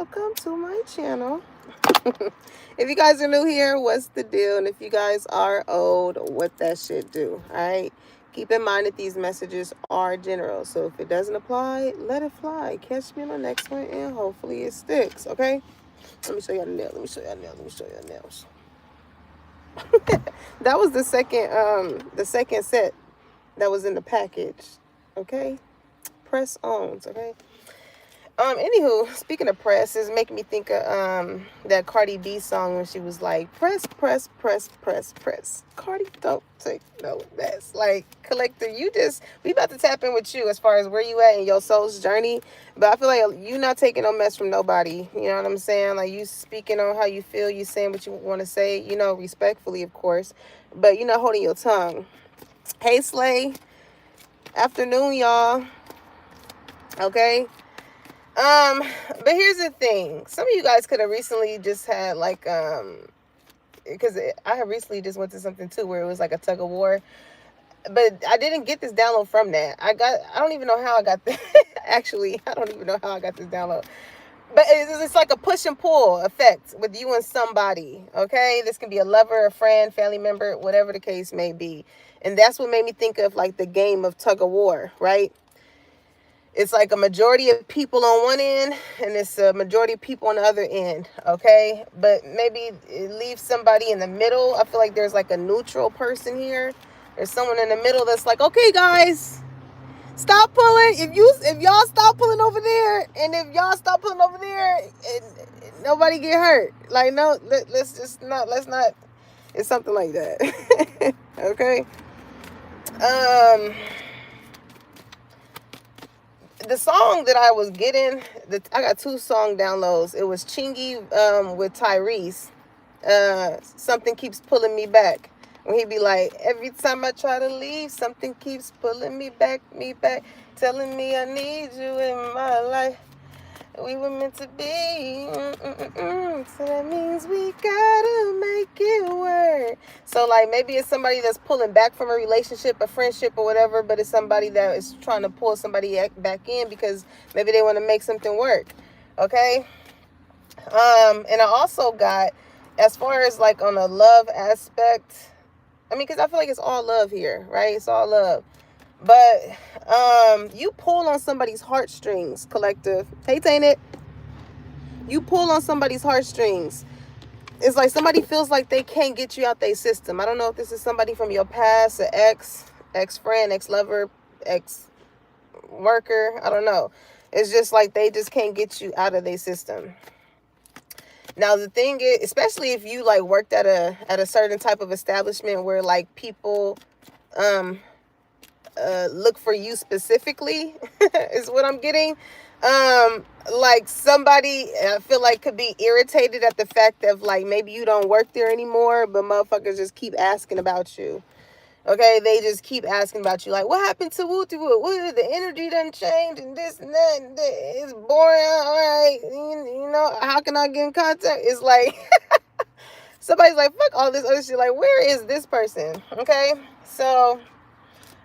welcome to my channel. If you guys are new here, what's the deal? And if you guys are old, what that shit do? Alright? Keep in mind that these messages are general. So if it doesn't apply, let it fly. Catch me on the next one and hopefully it sticks. Okay? Let me show y'all the nails. Let me show y'all the nails. Let me show y'all the nails. That was the second set that was in the package. Okay? Press ons, okay? Anywho, speaking of press, it's making me think of that Cardi B song when she was like, press, press, press, press, press. Cardi, don't take no mess. Like, collector, we about to tap in with you as far as where you at in your soul's journey. But I feel like you not taking no mess from nobody. You know what I'm saying? Like, you speaking on how you feel, you saying what you want to say, respectfully, of course. But you're not holding your tongue. Hey, Slay. Afternoon, y'all. Okay? But here's the thing. Some of you guys could have recently just had like because I have recently just went to something too where it was like a tug of war. But I didn't get this download from that. I don't even know how I got this. Actually, I don't even know how I got this download. But it's like a push and pull effect with you and somebody, okay? This can be a lover, a friend, family member, whatever the case may be. And that's what made me think of like the game of tug of war, right? It's like a majority of people on one end and it's a majority of people on the other end, okay? But maybe it leaves somebody in the middle. I feel like there's like a neutral person here. There's someone in the middle that's like, okay, guys, stop pulling. If y'all stop pulling over there, and if y'all stop pulling over there, and nobody get hurt. Like, no, let's not. It's something like that, okay? Um. The song that I was getting, I got 2 song downloads. It was Chingy with Tyrese. Something keeps pulling me back. When he be like, every time I try to leave, something keeps pulling me back, telling me I need you in my life. We were meant to be. So that means we gotta make it work. So like maybe it's somebody that's pulling back from a relationship, a friendship or whatever, but it's somebody that is trying to pull somebody back in because maybe they want to make something work. Okay? And I also got, as far as like on a love aspect, I mean, because I feel like it's all love here, right? It's all love. But you pull on somebody's heartstrings, collective. Hey, Tainted. You pull on somebody's heartstrings. It's like somebody feels like they can't get you out their system. I don't know if this is somebody from your past, an ex-friend, ex-lover, ex-worker. I don't know. It's just like they just can't get you out of their system. Now the thing is, especially if you like worked at a certain type of establishment where like people look for you specifically is what I'm getting. Like somebody I feel like could be irritated at the fact of like maybe you don't work there anymore, but motherfuckers just keep asking about you. Okay, they just keep asking about you, like, what happened to Wooty Wood? What, the energy done changed and this and that, and that. It's boring. All right, how can I get in contact? It's like somebody's like, fuck all this other shit. Like, where is this person? Okay, so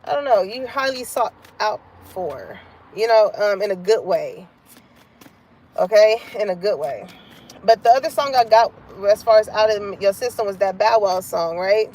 I don't know. You highly sought out for, in a good way. Okay, in a good way. But the other song I got as far as out of your system was that Bow Wow song, right?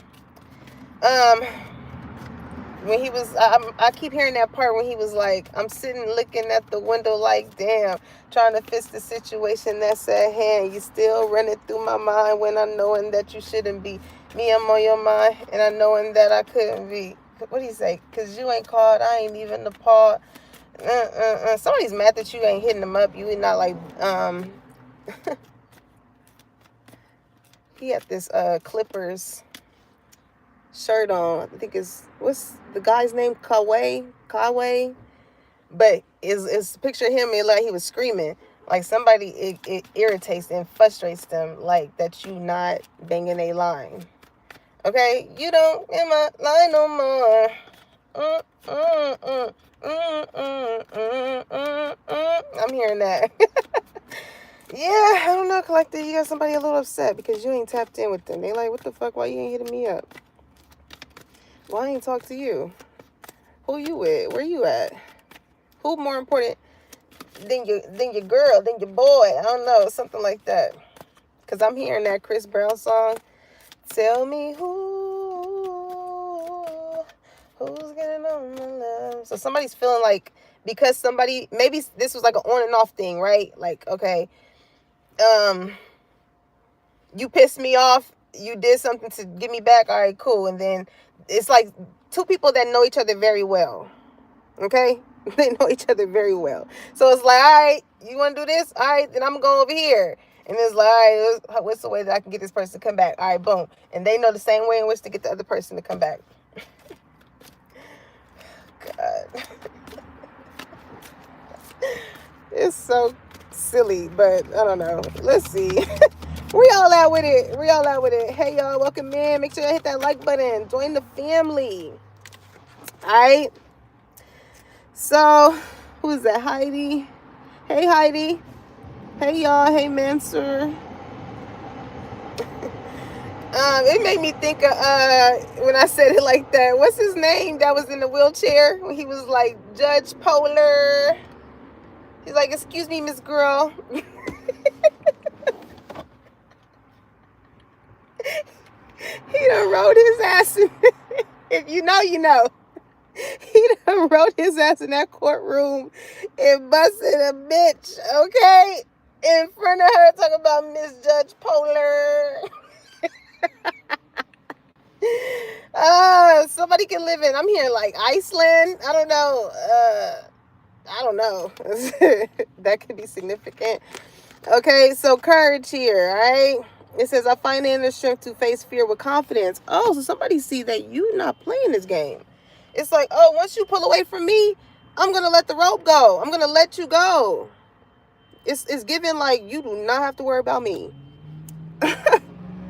When he was, I keep hearing that part when he was like, I'm sitting looking at the window like, damn, trying to fix the situation that's at hand. You still running through my mind when I'm knowing that you shouldn't be. Me, I'm on your mind, and I knowing that I couldn't be. What do you say? Because you ain't called, I ain't even apart. Somebody's mad that you ain't hitting them up. You ain't not like, he had this Clippers shirt on. I think what's the guy's name? Kawhi. But it's picture of him, it like he was screaming. Like somebody, it irritates and frustrates them, like that you not banging a line. Okay, you don't in my line no more. I'm hearing that. Yeah, I don't know, collector. You got somebody a little upset because you ain't tapped in with them. They like, what the fuck? Why you ain't hitting me up? Why I ain't talk to you? Who you with? Where you at? Who more important? your girl, then your boy. I don't know, something like that. Cause I'm hearing that Chris Brown song. Tell me who's getting on my love. So somebody's feeling like, because somebody, maybe this was like an on and off thing, right? Like, okay, you pissed me off, you did something to get me back, all right, cool. And then it's like two people that know each other very well, okay? They know each other very well. So it's like, all right, you want to do this? All right, then I'm going to go over here. And it's like, all right, what's the way that I can get this person to come back? All right, boom. And they know the same way in which to get the other person to come back. God. It's so silly, but I don't know. Let's see. We all out with it. Hey, y'all, welcome in. Make sure you hit that like button. Join the family. All right. So, who is that? Heidi. Hey, Heidi. Hey, y'all. Hey, Mansur. It made me think of when I said it like that. What's his name that was in the wheelchair when he was like Judge Polar? He's like, excuse me, Miss Girl. He done wrote his ass in, if you know, you know. He done wrote his ass in that courtroom and busted a bitch, okay? In front of her, talking about Miss Judge Polar. Somebody can live in, I'm hearing like Iceland. I don't know. That could be significant. Okay, so courage here, all right? It says, I find the inner strength to face fear with confidence. Oh, so somebody see that you not playing this game. It's like, oh, once you pull away from me, I'm going to let the rope go. I'm going to let you go. It's given like you do not have to worry about me.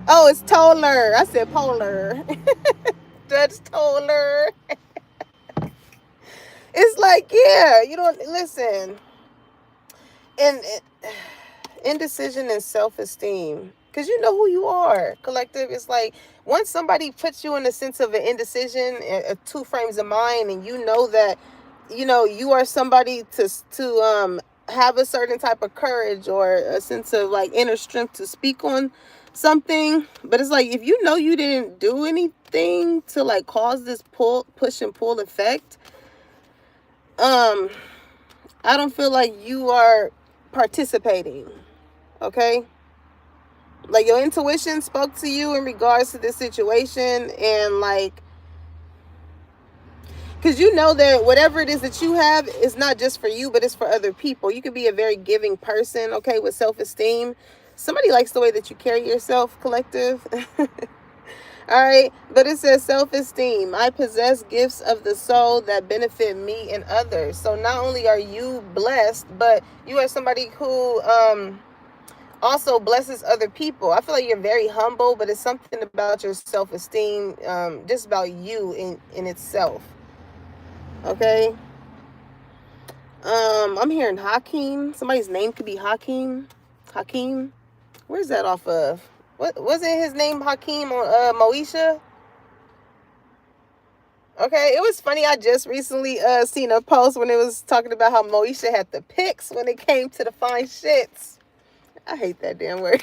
Oh, it's Toller. I said Polar. Judge Toller. It's like, yeah, you don't, listen. And indecision and self-esteem. Because you know who you are, collective. It's like once somebody puts you in a sense of an indecision, two frames of mind, and you know that, you know, you are somebody to have a certain type of courage or a sense of like inner strength to speak on something. But it's like, if you know you didn't do anything to like cause this push and pull effect, I don't feel like you are participating. Okay? Like your intuition spoke to you in regards to this situation, and like, because you know that whatever it is that you have is not just for you, but it's for other people. You could be a very giving person, okay, with self-esteem. Somebody likes the way that you carry yourself, collective. All right, but it says self-esteem. I possess gifts of the soul that benefit me and others. So not only are you blessed, but you are somebody who also blesses other people. I feel like you're very humble, but it's something about your self-esteem, just about you in itself. Okay. I'm hearing Hakeem. Somebody's name could be Hakeem. Hakeem. Where's that off of? What wasn't his name Hakeem on Moesha? Okay, it was funny. I just recently seen a post when it was talking about how Moesha had the pics when it came to the fine shits. I hate that damn word.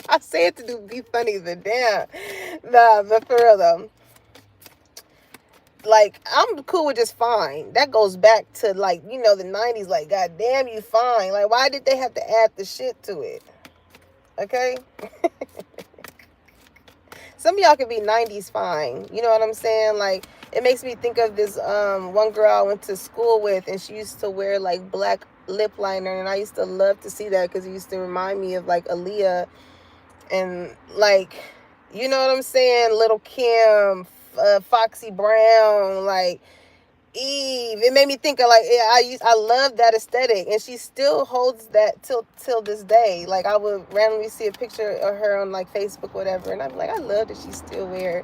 I say it to be funny, but damn. Nah, but for real though. Like, I'm cool with just fine. That goes back to like, you know, the 90s. Like, god damn, you fine. Like, why did they have to add the shit to it? Okay? Some of y'all could be 90s fine. You know what I'm saying? Like, it makes me think of this one girl I went to school with, and she used to wear like black lip liner, and I used to love to see that because it used to remind me of like Aaliyah and like, you know what I'm saying, Little Kim, Foxy Brown, like Eve. It made me think of like, I love that aesthetic, and she still holds that till this day. Like, I would randomly see a picture of her on like Facebook, whatever, and I'm like, I love that she still wear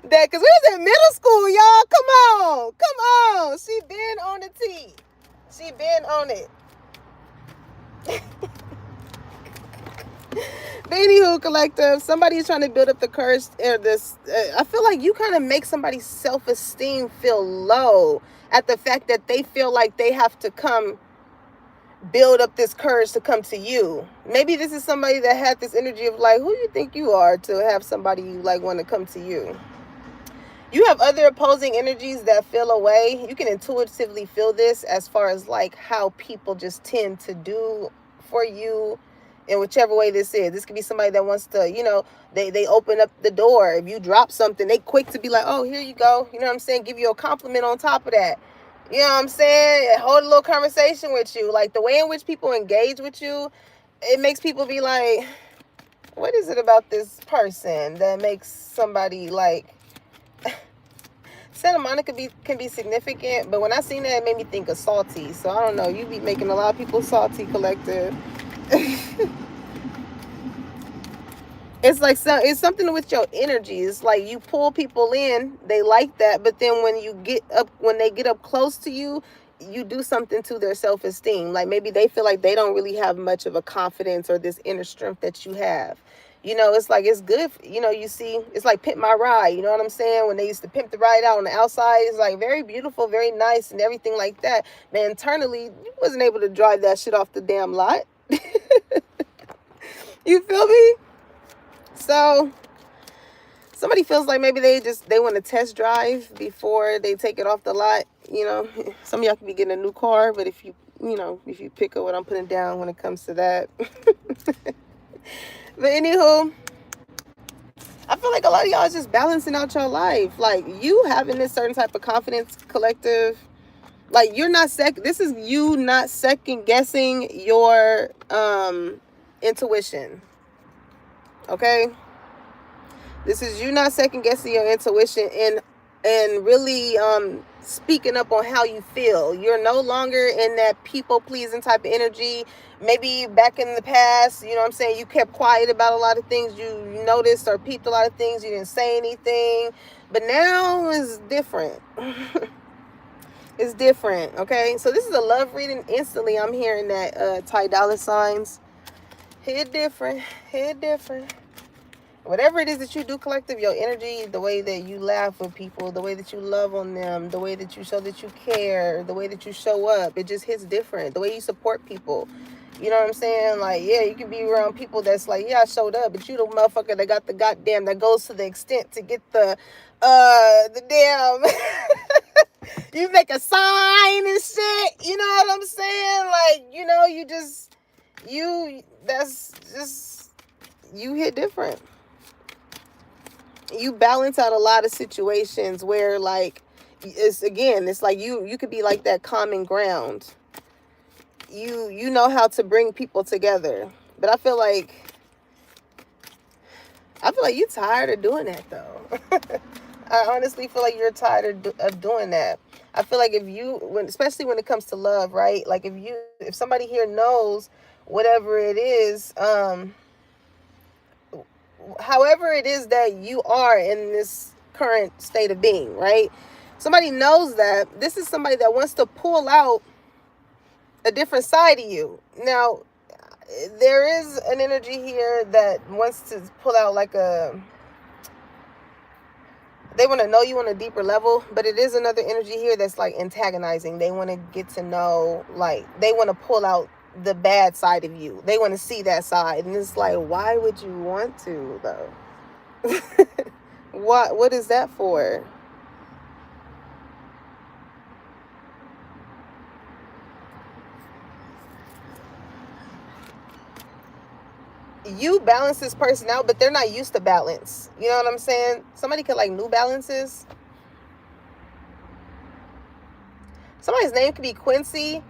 that, because we was in middle school, y'all. Come on, she been on the T, she been on it. But anywho, collective, somebody's trying to build up the curse or this. I feel like you kind of make somebody's self-esteem feel low at the fact that they feel like they have to come build up this courage to come to you. Maybe this is somebody that had this energy of like, who you think you are to have somebody like want to come to you. You have other opposing energies that feel away. You can intuitively feel this as far as like how people just tend to do for you in whichever way this is. This could be somebody that wants to, they open up the door. If you drop something, they quick to be like, oh, here you go. You know what I'm saying? Give you a compliment on top of that. You know what I'm saying? Hold a little conversation with you. Like the way in which people engage with you, it makes people be like, what is it about this person that makes somebody like... Santa Monica can be significant, but when I seen that, it made me think of salty. So I don't know. You be making a lot of people salty, collective. It's like it's something with your energy. It's like you pull people in, they like that, but then when they get up close to you, you do something to their self-esteem. Like maybe they feel like they don't really have much of a confidence or this inner strength that you have. It's like it's good. You see, it's like Pimp My Ride. You know what I'm saying? When they used to pimp the ride out on the outside, it's like very beautiful, very nice, and everything like that. But internally, you wasn't able to drive that shit off the damn lot. You feel me? So somebody feels like maybe they want to test drive before they take it off the lot. Some of y'all could be getting a new car, but if you pick up what I'm putting down when it comes to that. But anywho, I feel like a lot of y'all is just balancing out your life. Like you having this certain type of confidence, collective. Like you're not this is you not second guessing your intuition. Okay? This is you not second guessing your intuition and really speaking up on how you feel. You're no longer in that people pleasing type of energy. Maybe back in the past, you know what I'm saying, you kept quiet about a lot of things. You noticed or peeped a lot of things. You didn't say anything. But now it's different. It's different, okay? So this is a love reading. Instantly, I'm hearing that Ty Dolla Signs. Hit different. Hit different. Whatever it is that you do, collective, your energy, the way that you laugh with people, the way that you love on them, the way that you show that you care, the way that you show up, it just hits different. The way you support people. You know what I'm saying? Like, yeah, you can be around people that's like, yeah, I showed up, but you the motherfucker that got the goddamn, that goes to the extent to get the damn, you make a sign and shit. You know what I'm saying? Like, you hit different. You balance out a lot of situations where like it's like you could be like that common ground. You know how to bring people together. But I feel like you're tired of doing that though. I honestly feel like you're tired of doing that. I feel like especially when it comes to love, right? Like if somebody here knows whatever it is, however it is that you are in this current state of being, right? Somebody knows that this is somebody that wants to pull out a different side of you. Now, there is an energy here that wants to pull out they want to know you on a deeper level, but it is another energy here that's like antagonizing. They want to get to know, like they want to pull out the bad side of you. They want to see that side, and it's like, why would you want to though? What is that for? You balance this person out, but they're not used to balance. You know what I'm saying? Somebody could like New Balances. Somebody's name could be Quincy.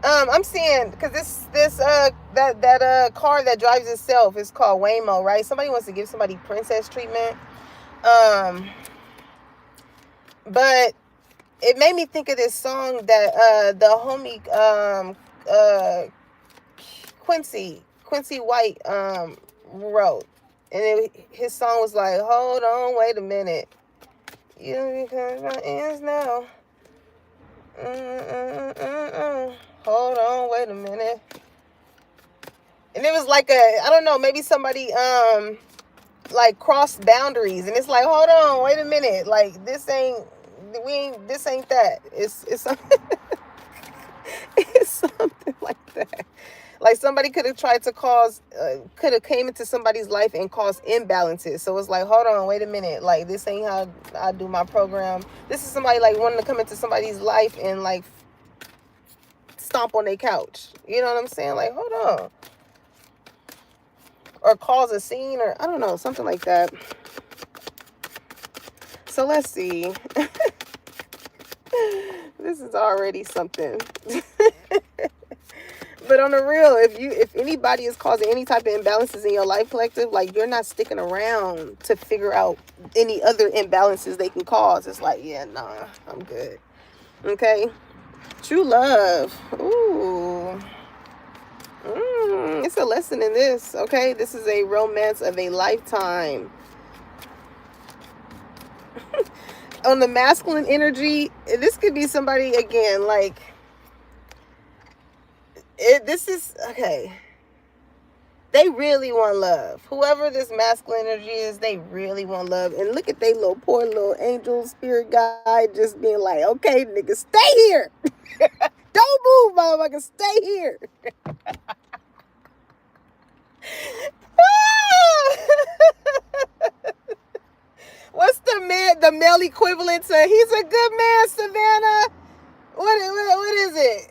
I'm seeing, because that car that drives itself is called Waymo, right? Somebody wants to give somebody princess treatment. But it made me think of this song that the homie Quincy White wrote. And his song was like, hold on, wait a minute. You because my ends now. Hold on, wait a minute. And it was like I don't know, maybe somebody like crossed boundaries, and it's like, hold on, wait a minute, like this ain't that. It's something, it's something like that. Like somebody could have tried to could have came into somebody's life and caused imbalances. So it's like, hold on, wait a minute, like this ain't how I do my program. This is somebody like wanting to come into somebody's life and like stomp on their couch. You know what I'm saying? Like, hold on. Or cause a scene, or I don't know, something like that. So let's see. This is already something. But on the real, if anybody is causing any type of imbalances in your life, collective, like you're not sticking around to figure out any other imbalances they can cause. It's like, yeah, nah, I'm good. Okay. True love. Ooh. It's a lesson in this. Okay. This is a romance of a lifetime. On the masculine energy, this could be somebody again, like this is okay. They really want love. Whoever this masculine energy is, they really want love. And look at they little poor little angel spirit guy just being like, okay, nigga, stay here. Don't move, motherfucker. Stay here. What's the male equivalent to he's a good man, Savannah? What is it?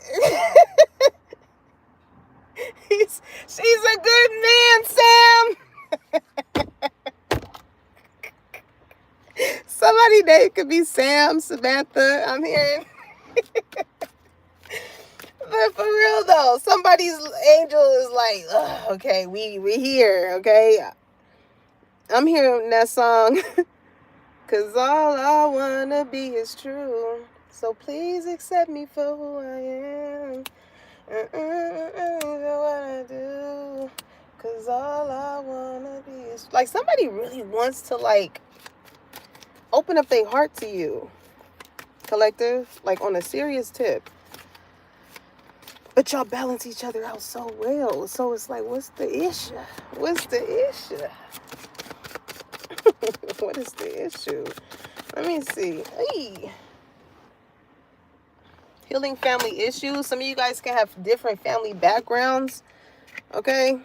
She's a good man, Sam. Somebody name could be Sam, Samantha. I'm hearing. But for real though, somebody's angel is like, okay, we here, okay. I'm hearing that song. 'Cause all I wanna be is true. So please accept me for who I am. For what I do. 'Cause all I wanna be is like somebody really wants to like open up their heart to you. Collective, like on a serious tip. But y'all balance each other out so well. So it's like, what's the issue? What's the issue? What is the issue? Let me see. Hey. Healing family issues. Some of you guys can have different family backgrounds. Okay.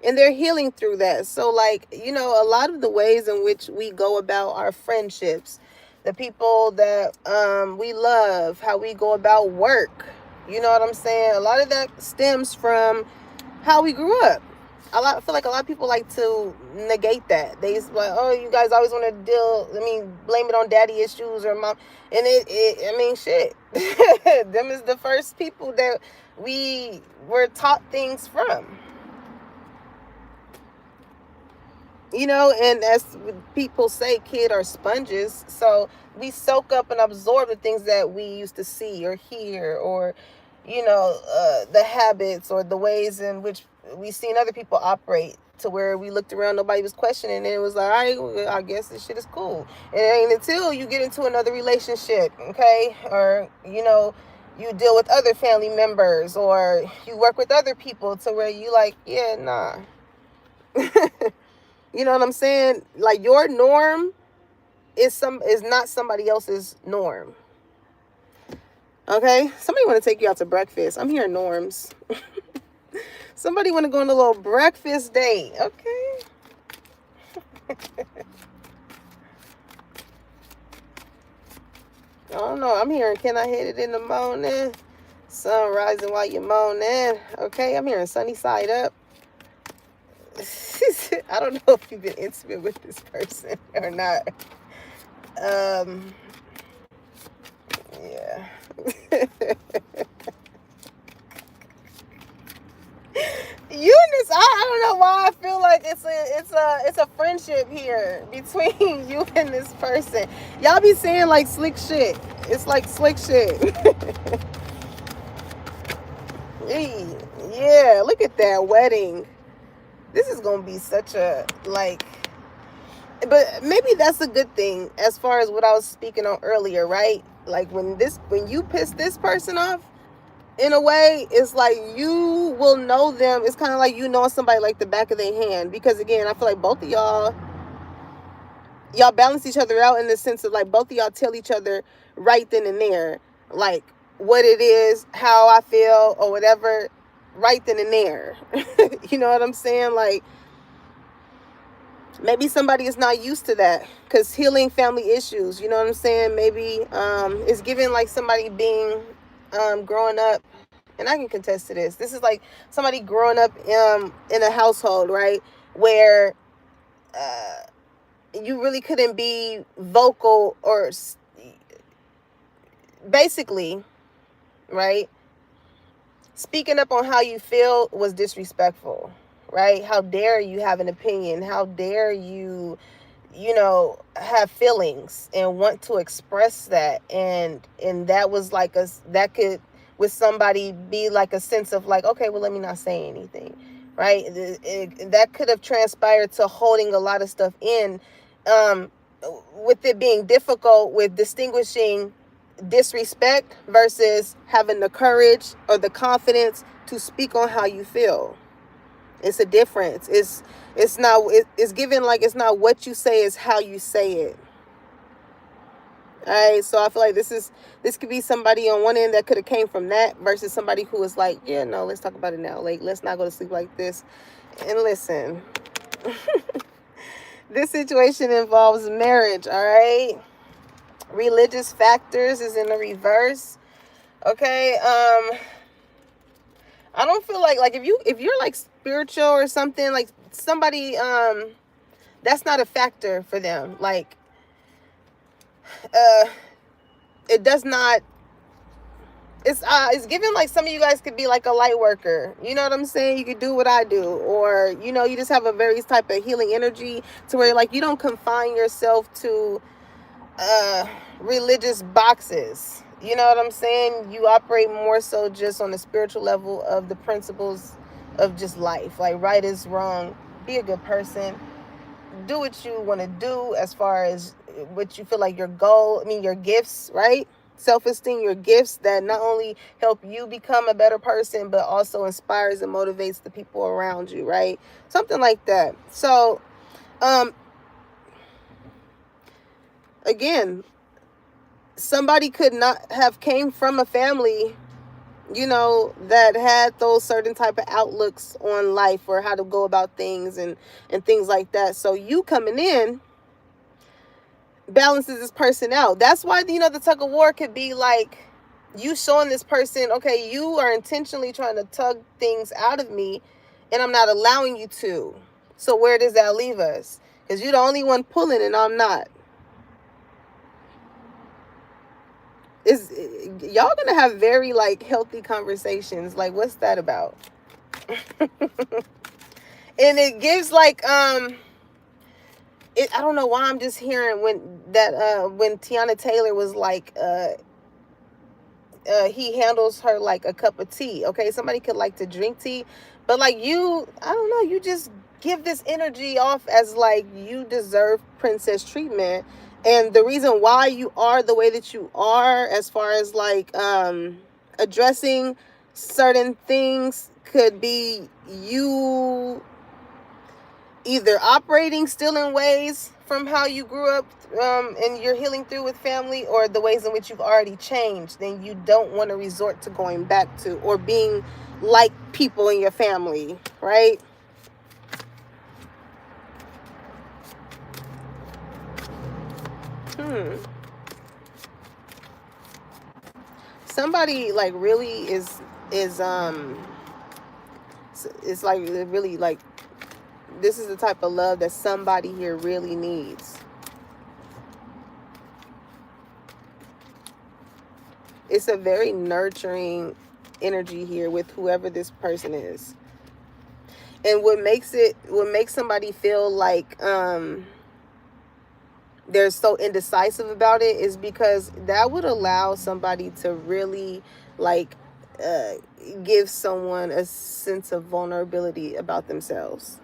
And they're healing through that. So like, you know, a lot of the ways in which we go about our friendships, the people that we love, how we go about work, you know what I'm saying? A lot of that stems from how we grew up. I feel like a lot of people like to negate that. They like, oh, you guys always want to blame it on daddy issues or mom. And shit. Them is the first people that we were taught things from. You know, and as people say, kids are sponges. So we soak up and absorb the things that we used to see or hear, or, you know, the habits or the ways in which we seen other people operate, to where we looked around, nobody was questioning, and it was like, all right, well, I guess this shit is cool. And it ain't until you get into another relationship, okay, or, you know, you deal with other family members, or you work with other people, to where you like, yeah, nah. You know what I'm saying? Like your norm is not somebody else's norm. Okay? Somebody want to take you out to breakfast. I'm hearing norms. Somebody want to go on a little breakfast date. Okay? I don't know. I'm hearing, can I hit it in the morning? Sun rising while you're moaning. Okay? I'm hearing sunny side up. I don't know if you've been intimate with this person or not. Yeah. Eunice, I don't know why I feel like it's a friendship here between you and this person. Y'all be saying like slick shit. It's like slick shit. Yeah, look at that wedding. This is gonna be such a like, but maybe that's a good thing as far as what I was speaking on earlier, right? Like when you piss this person off, in a way, it's like you will know them. It's kind of like you know somebody like the back of their hand, because again, I feel like both of y'all balance each other out in the sense of like both of y'all tell each other right then and there, like what it is, how I feel, or whatever, right then and there. You know what I'm saying? Like maybe somebody is not used to that because healing family issues, you know what I'm saying? Maybe it's given like somebody being growing up, and I can contest to this. This is like somebody growing up in a household, right, where you really couldn't be vocal or basically, right? Speaking up on how you feel was disrespectful, right? How dare you have an opinion? How dare you, you know, have feelings and want to express that? And that was like that could with somebody be like a sense of like, okay, well, let me not say anything, right? That could have transpired to holding a lot of stuff in, um, with it being difficult with distinguishing disrespect versus having the courage or the confidence to speak on how you feel. It's a difference. It's not it's given like it's not what you say, is how you say it. All right, so I feel like this could be somebody on one end that could have came from that versus somebody who was like, yeah, no, let's talk about it now. Like, let's not go to sleep like this. And listen, this situation involves marriage. All right, religious factors is in the reverse. Okay, I don't feel like if you're like spiritual or something, like somebody that's not a factor for them. Like uh it does not, it's given like some of you guys could be like a light worker. You know what I'm saying? You could do what I do, or you know, you just have a very type of healing energy to where like you don't confine yourself to religious boxes. You know what I'm saying? You operate more so just on the spiritual level of the principles of just life. Like right is wrong. Be a good person. Do what you want to do as far as what you feel like your goal, I mean your gifts, right? Self-esteem, your gifts that not only help you become a better person, but also inspires and motivates the people around you, right? Something like that. So, again, somebody could not have came from a family, you know, that had those certain type of outlooks on life or how to go about things and things like that. So you coming in balances this person out. That's why, you know, the tug of war could be like you showing this person, okay, you are intentionally trying to tug things out of me and I'm not allowing you to. So where does that leave us? Because you're the only one pulling and I'm not. Is y'all gonna have very like healthy conversations? Like, what's that about? And it gives like I don't know why I'm just hearing when Tiana Taylor was like he handles her like a cup of tea. Okay, somebody could like to drink tea, but like you, I don't know, you just give this energy off as like you deserve princess treatment. And the reason why you are the way that you are, as far as like addressing certain things, could be you either operating still in ways from how you grew up and you're healing through with family, or the ways in which you've already changed, then you don't want to resort to going back to or being like people in your family, right? Somebody like really is it's like really like this is the type of love that somebody here really needs. It's a very nurturing energy here with whoever this person is. And what makes somebody feel like they're so indecisive about it is because that would allow somebody to really like uh, give someone a sense of vulnerability about themselves.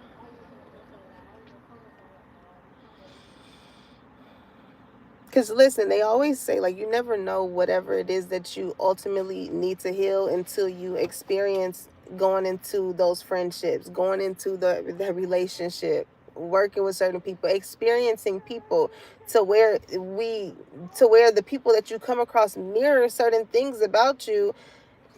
Because listen, they always say, like, you never know whatever it is that you ultimately need to heal until you experience going into those friendships, going into the relationship, working with certain people, experiencing people to where the people that you come across mirror certain things about you,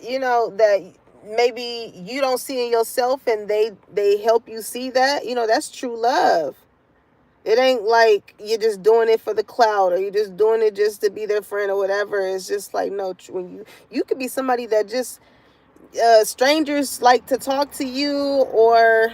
that maybe you don't see in yourself, and they help you see that. That's true love. It ain't like you're just doing it for the clout, or you're just doing it just to be their friend or whatever. It's just like, no, when you could be somebody that just strangers like to talk to you, or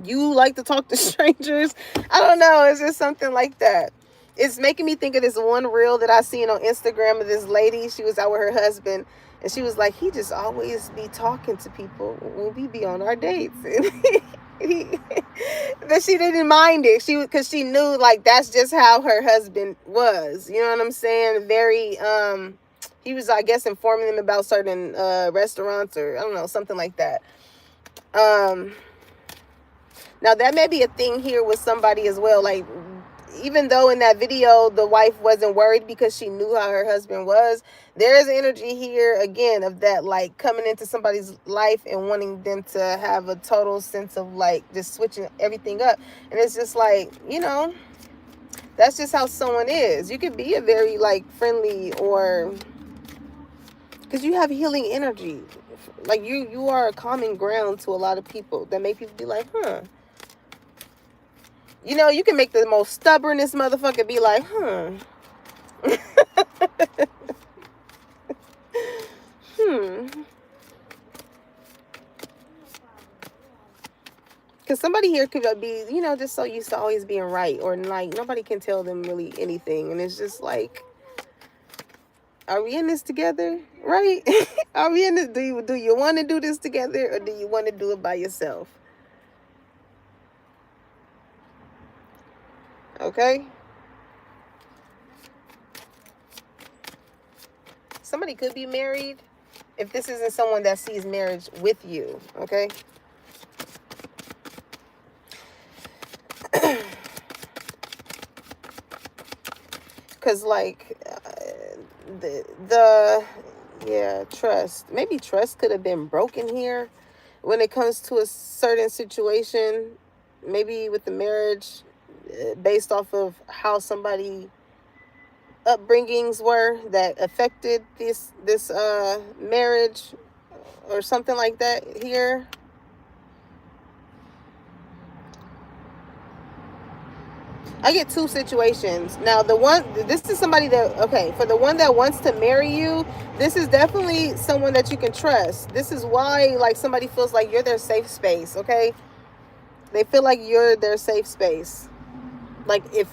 you like to talk to strangers. I don't know. It's just something like that. It's making me think of this one reel that I seen on Instagram of this lady. She was out with her husband, and she was like, he just always be talking to people when we be on our dates. But she didn't mind it. Because she knew, like, that's just how her husband was. You know what I'm saying? Very he was, I guess, informing them about certain restaurants, or I don't know, something like that. Now that may be a thing here with somebody as well. Like, even though in that video the wife wasn't worried because she knew how her husband was, there is energy here again of that, like, coming into somebody's life and wanting them to have a total sense of, like, just switching everything up. And it's just like, that's just how someone is. You could be a very, like, friendly, or because you have healing energy. Like, you are a calming ground to a lot of people that make people be like, huh. You can make the most stubbornest motherfucker be like, Because somebody here could be, just so used to always being right, or like nobody can tell them really anything. And it's just like, are we in this together? Right? Are we in this? Do you want to do this together, or do you want to do it by yourself? Okay? Somebody could be married if this isn't someone that sees marriage with you. Okay? Because, like, trust. Maybe trust could have been broken here when it comes to a certain situation. Maybe with the marriage, based off of how somebody upbringings were that affected this marriage, or something like that here. I get two situations. Now, this is somebody that, okay, for the one that wants to marry you, this is definitely someone that you can trust. This is why, like, somebody feels like you're their safe space, okay? They feel like you're their safe space. Like, if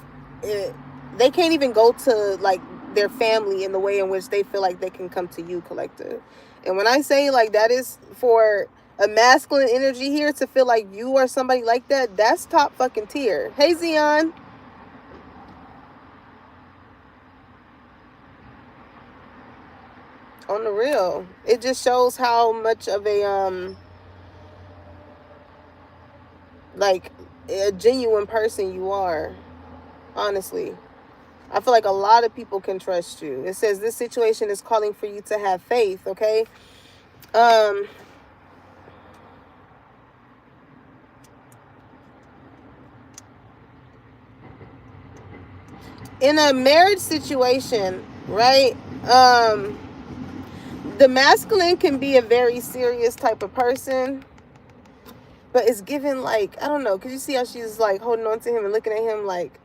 they can't even go to, like, their family in the way in which they feel like they can come to you, collective. And when I say, like, that is for a masculine energy here to feel like you are somebody like that, that's top fucking tier. Hey, Zion. On the real, it just shows how much of a like, a genuine person you are. Honestly, I feel like a lot of people can trust you. It says this situation is calling for you to have faith. Okay. In a marriage situation, right? The masculine can be a very serious type of person, but it's given, like, I don't know, because you see how she's, like, holding on to him and looking at him like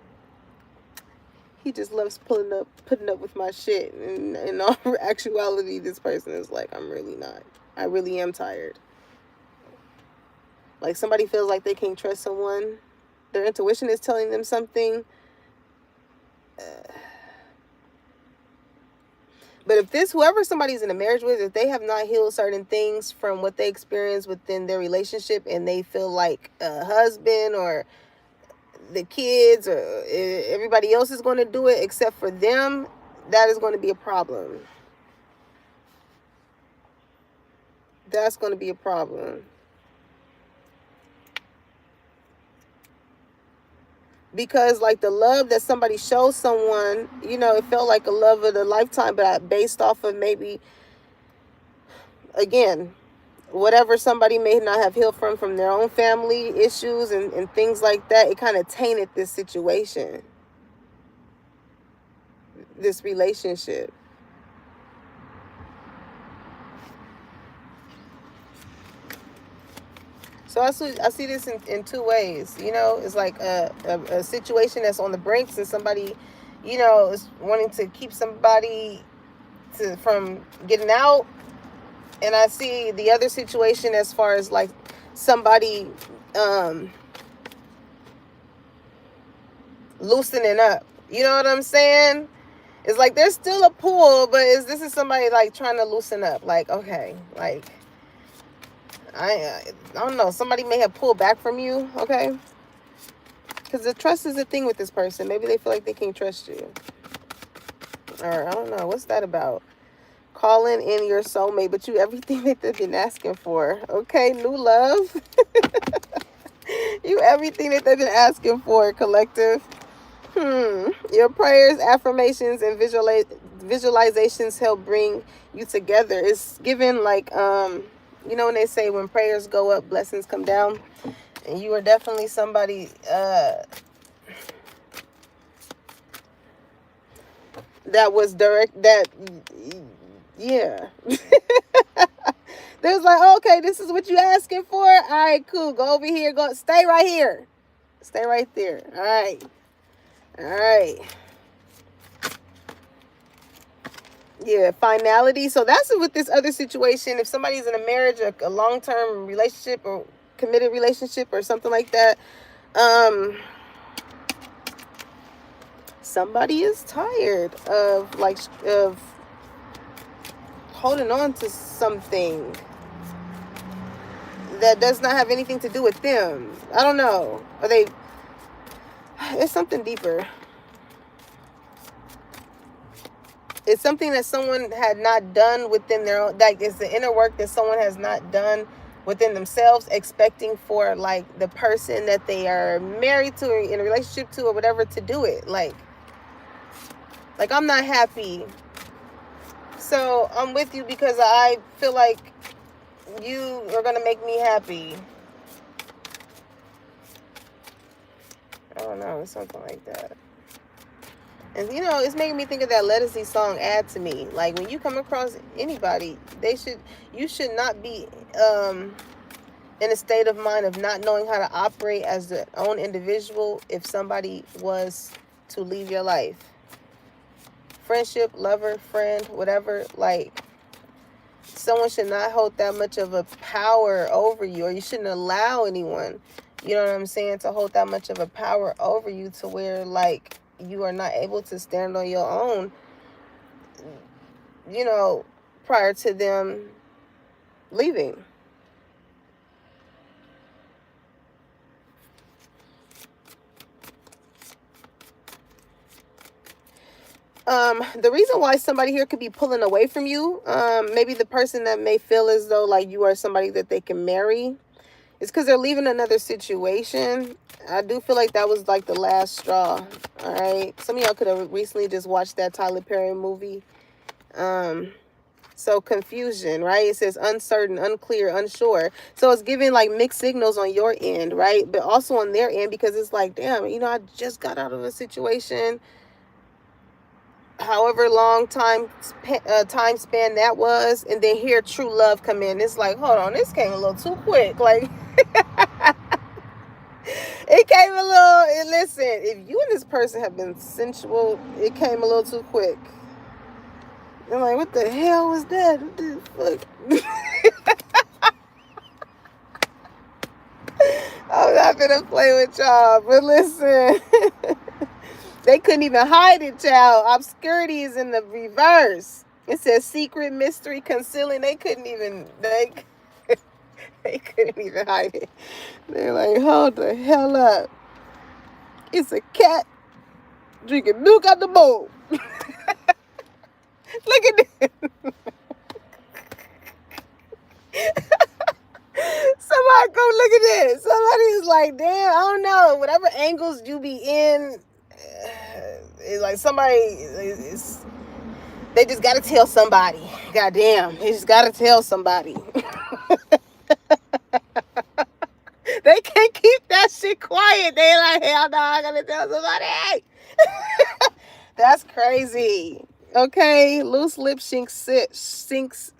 he just loves putting up with my shit. And in all actuality, this person is like, I'm really not. I really am tired. Like, somebody feels like they can't trust someone. Their intuition is telling them something. But if whoever somebody's in a marriage with, if they have not healed certain things from what they experienced within their relationship, and they feel like a husband or the kids or everybody else is going to do it except for them, that is going to be a problem. That's going to be a problem. because like the love that somebody shows someone, you know, it felt like a love of the lifetime, but based off of maybe, again, whatever somebody may not have healed from their own family issues and things like that, it kind of tainted this situation, this relationship. So I see this in two ways. You know, it's like a situation that's on the brinks, and somebody, you know, is wanting to keep somebody from getting out. And I see the other situation as far as like somebody loosening up. You know what I'm saying? It's like there's still a pull, but this is somebody like trying to loosen up. Like, okay, like I don't know. Somebody may have pulled back from you, okay? Because the trust is a thing with this person. Maybe they feel like they can't trust you. Or I don't know. What's that about? Calling in your soulmate, but you everything that they've been asking for. Okay, new love. You everything that they've been asking for, collective. Your prayers, affirmations, and visualizations help bring you together. It's given like you know when they say when prayers go up, blessings come down. And you are definitely somebody that was direct that yeah. They was like, okay, this is what you asking for? All right, cool. Go over here. Go stay right here. Stay right there. All right. All right. Yeah, finality. So that's with this other situation. If somebody's in a marriage, a long-term relationship or committed relationship or something like that, somebody is tired of holding on to something that does not have anything to do with them. I don't know. It's something deeper. It's something that someone had not done within their own, like it's the inner work that someone has not done within themselves, expecting for like the person that they are married to or in a relationship to or whatever to do it. Like I'm not happy. So I'm with you because I feel like you are going to make me happy. I don't know. It's something like that. And, you know, it's making me think of that Lettucey song, Add to Me. Like, when you come across anybody, you should not be in a state of mind of not knowing how to operate as their own individual if somebody was to leave your life. Friendship, lover, friend, whatever, like, someone should not hold that much of a power over you, or you shouldn't allow anyone, you know what I'm saying, to hold that much of a power over you to where, like, you are not able to stand on your own, you know, prior to them leaving. The reason why somebody here could be pulling away from you, maybe the person that may feel as though like you are somebody that they can marry, is because they're leaving another situation. I do feel like that was like the last straw. All right. Some of y'all could have recently just watched that Tyler Perry movie. So confusion, right? It says uncertain, unclear, unsure. So it's giving like mixed signals on your end, right? But also on their end, because it's like, damn, you know, I just got out of a situation. However long time span that was, and then here true love come in. It's like, hold on, this came a little too quick. Like, it came a little. Listen, if you and this person have been sensual, it came a little too quick. I'm like, what the hell was that? What the fuck? I'm not gonna play with y'all, but listen. They couldn't even hide it, child. Obscurity is in the reverse. It says secret, mystery, concealing. They couldn't even hide it. They're like, hold the hell up. It's a cat drinking milk out the bowl. Look at this. Somebody go look at this. Somebody is like, damn, I don't know. Whatever angles you be in, it's like they just got to tell somebody. Goddamn, they just got to tell somebody. They can't keep that shit quiet. They like, hell no, I gotta tell somebody. That's crazy. Okay, loose lip sinks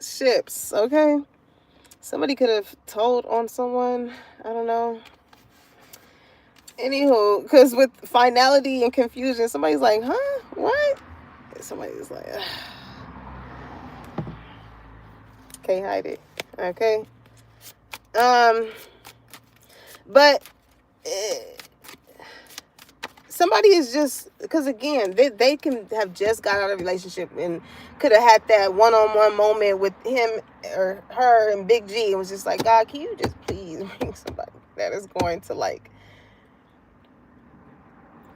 ships. Okay, somebody could have told on someone. I don't know. Anywho, because with finality and confusion, somebody's like, huh? What? Somebody's like, can't hide it. Okay. But somebody is just, because again, they can have just got out of a relationship and could have had that one-on-one moment with him or her and Big G. It was just like, God, can you just please bring somebody that is going to like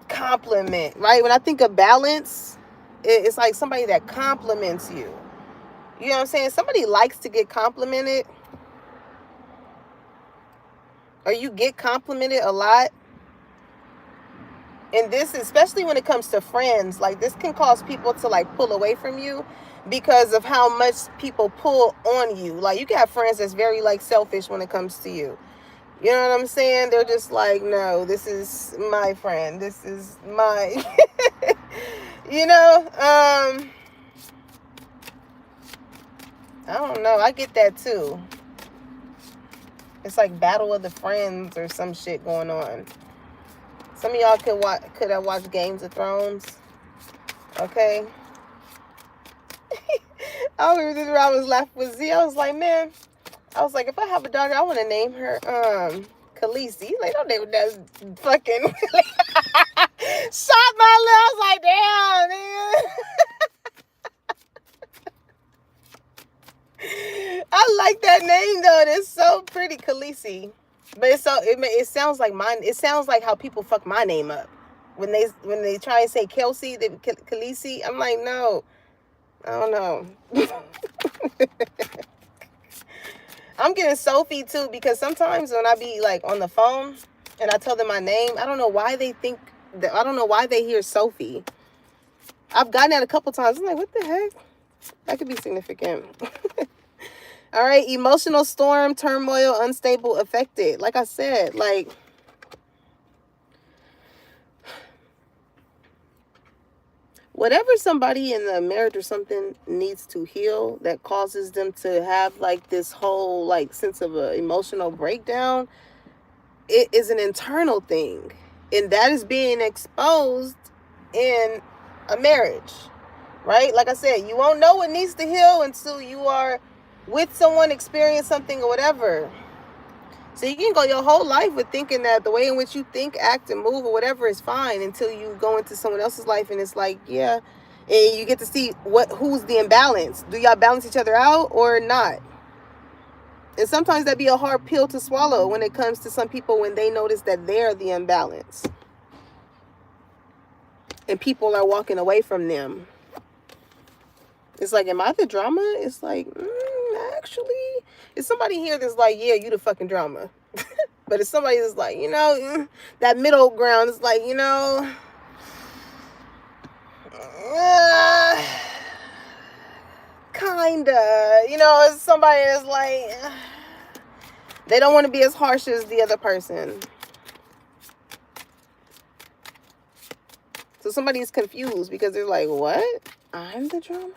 compliment, right? When I think of balance, it's like somebody that compliments you. You know what I'm saying? Somebody likes to get complimented, or you get complimented a lot. And this, especially when it comes to friends, like this can cause people to like pull away from you because of how much people pull on you. Like you can have friends that's very like selfish when it comes to you. You know what I'm saying? They're just like, no, this is my friend. This is my, you know, I don't know. I get that too. It's like Battle of the Friends or some shit going on. Some of y'all could have watched Games of Thrones. Okay. I remember I was laughing with Z. I was like, man, I was like, if I have a daughter, I want to name her Khaleesi. Like, don't name that fucking shot my little. I was like, damn, man. I like that name though. It's so pretty, Khaleesi. But it sounds like mine. It sounds like how people fuck my name up when they try and say Kelsey, Khaleesi. I'm like, no, I don't know. I'm getting Sophie too, because sometimes when I be like on the phone and I tell them my name, I don't know why they think that. I don't know why they hear Sophie. I've gotten that a couple times. I'm like, what the heck? That could be significant. All right, emotional storm, turmoil, unstable, affected. Like I said, like whatever somebody in the marriage or something needs to heal that causes them to have like this whole like sense of a emotional breakdown, it is an internal thing. And that is being exposed in a marriage, right? Like I said, you won't know what needs to heal until you are with someone, experience something or whatever. So you can go your whole life with thinking that the way in which you think, act, and move or whatever is fine until you go into someone else's life and it's like, yeah, and you get to see who's the imbalance. Do y'all balance each other out or not? And sometimes that be a hard pill to swallow when it comes to some people when they notice that they're the imbalance and people are walking away from them. It's like, am I the drama? It's like, actually, it's somebody here that's like, yeah, you the fucking drama. But it's somebody that's like, you know, that middle ground is like, you know, kinda, you know, it's somebody that's like, they don't want to be as harsh as the other person. So somebody's confused because they're like, what? I'm the drama?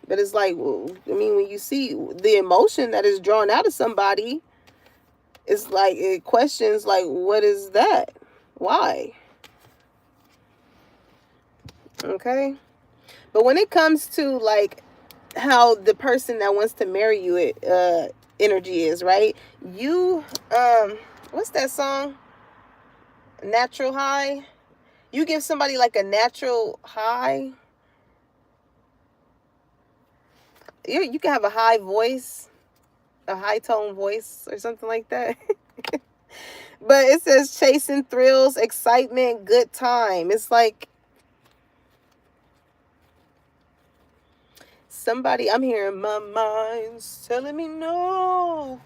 But it's like, well, I mean, when you see the emotion that is drawn out of somebody, it's like, it questions, like, what is that? Why? Okay? But when it comes to, like, how the person that wants to marry you, energy is, right? You, what's that song? Natural high? You give somebody, like, a natural high. You can have a high voice, a high tone voice or something like that. But it says chasing thrills, excitement, good time. It's like somebody, I'm hearing my mind's telling me no.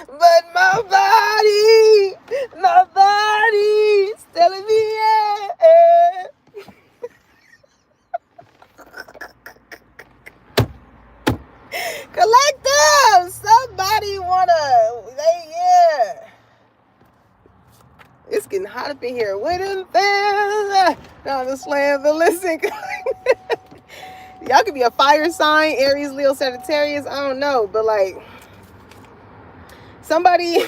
But my body's telling me yeah. Collective, somebody yeah. It's getting hot up in here. Wait a minute. No, the slam, but listen. Y'all could be a fire sign, Aries, Leo, Sagittarius. I don't know, but like somebody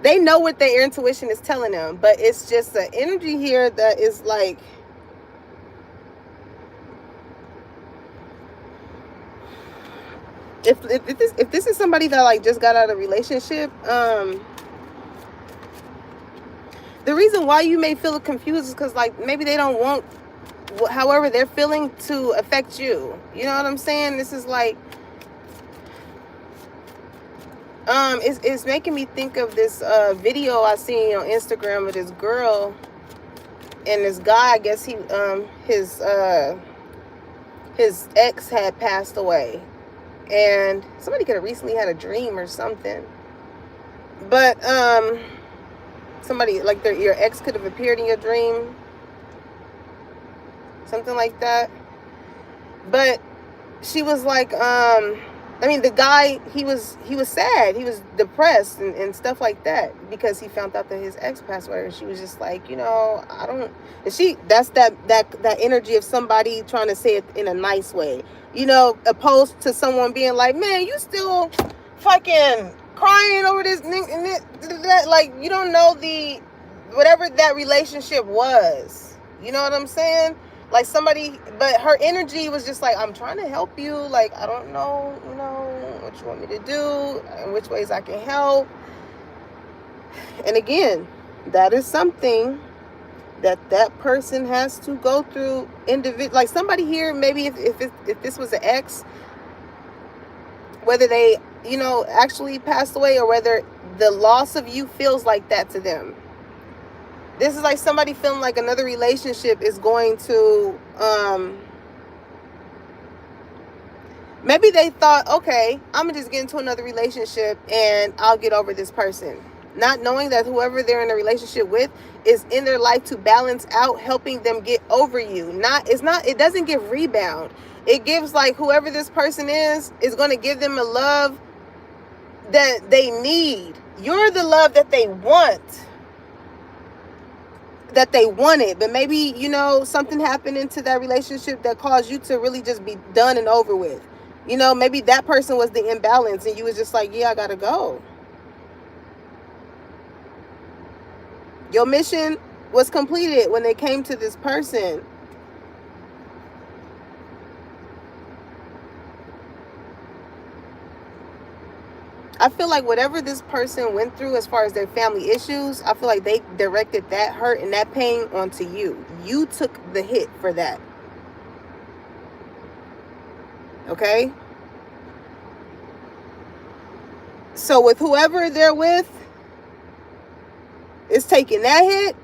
they know what their intuition is telling them, but it's just the energy here that is like, if this is somebody that like just got out of a relationship, the reason why you may feel confused is because like maybe they don't want however they're feeling to affect you. You know what I'm saying? This is like, it's making me think of this video I seen on Instagram of this girl and this guy. I guess his ex had passed away, and somebody could have recently had a dream or something. But somebody like your ex could have appeared in your dream, something like that. But she was like, I mean, the guy, he was sad. He was depressed and stuff like that because he found out that his ex passed away. And she was just like, you know, I don't. And that's that energy of somebody trying to say it in a nice way, you know, opposed to someone being like, man, you still fucking crying over this and that. Like, you don't know whatever that relationship was. You know what I'm saying? Like somebody, but her energy was just like, I'm trying to help you. Like, I don't know, you know, what you want me to do and which ways I can help. And again, that is something that person has to go through individual. Like somebody here, maybe if this was an ex, whether they, you know, actually passed away or whether the loss of you feels like that to them. This is like somebody feeling like another relationship is going to, maybe they thought, okay, I'm going to just get into another relationship and I'll get over this person. Not knowing that whoever they're in a relationship with is in their life to balance out, helping them get over you. It doesn't give rebound. It gives like whoever this person is going to give them a love that they need. You're the love that they want. That they wanted, but maybe, you know, something happened into that relationship that caused you to really just be done and over with. You know, maybe that person was the imbalance and you was just like, yeah, I gotta go. Your mission was completed when it came to this person. I feel like whatever this person went through as far as their family issues, I feel like they directed that hurt and that pain onto you. You took the hit for that. Okay? So with whoever they're with, it's taking that hit,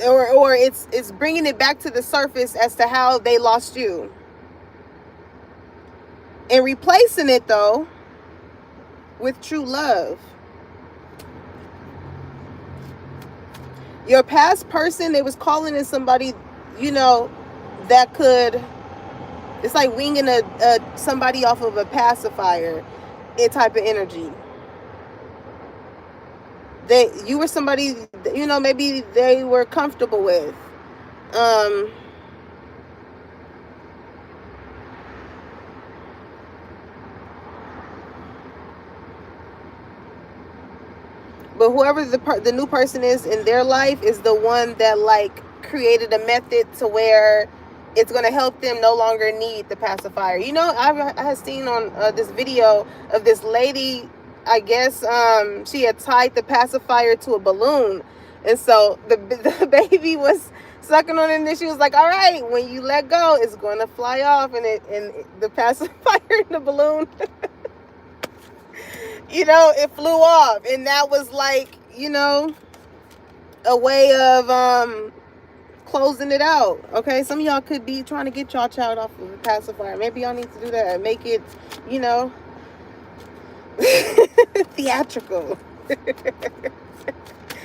or it's bringing it back to the surface as to how they lost you. And replacing it, though, with true love. Your past person, they was calling in somebody, you know, that could, it's like winging somebody off of a pacifier, it type of energy. You were somebody, you know, maybe they were comfortable with. But whoever the new person is in their life is the one that like created a method to where it's going to help them no longer need the pacifier. You know, I had seen on this video of this lady, I guess she had tied the pacifier to a balloon. And so the baby was sucking on it, and then she was like, all right, when you let go, it's going to fly off, and the pacifier in the balloon it flew off. And that was like, a way of closing it out. Okay, some of y'all could be trying to get y'all child off of a pacifier. Maybe y'all need to do that. Make it, theatrical.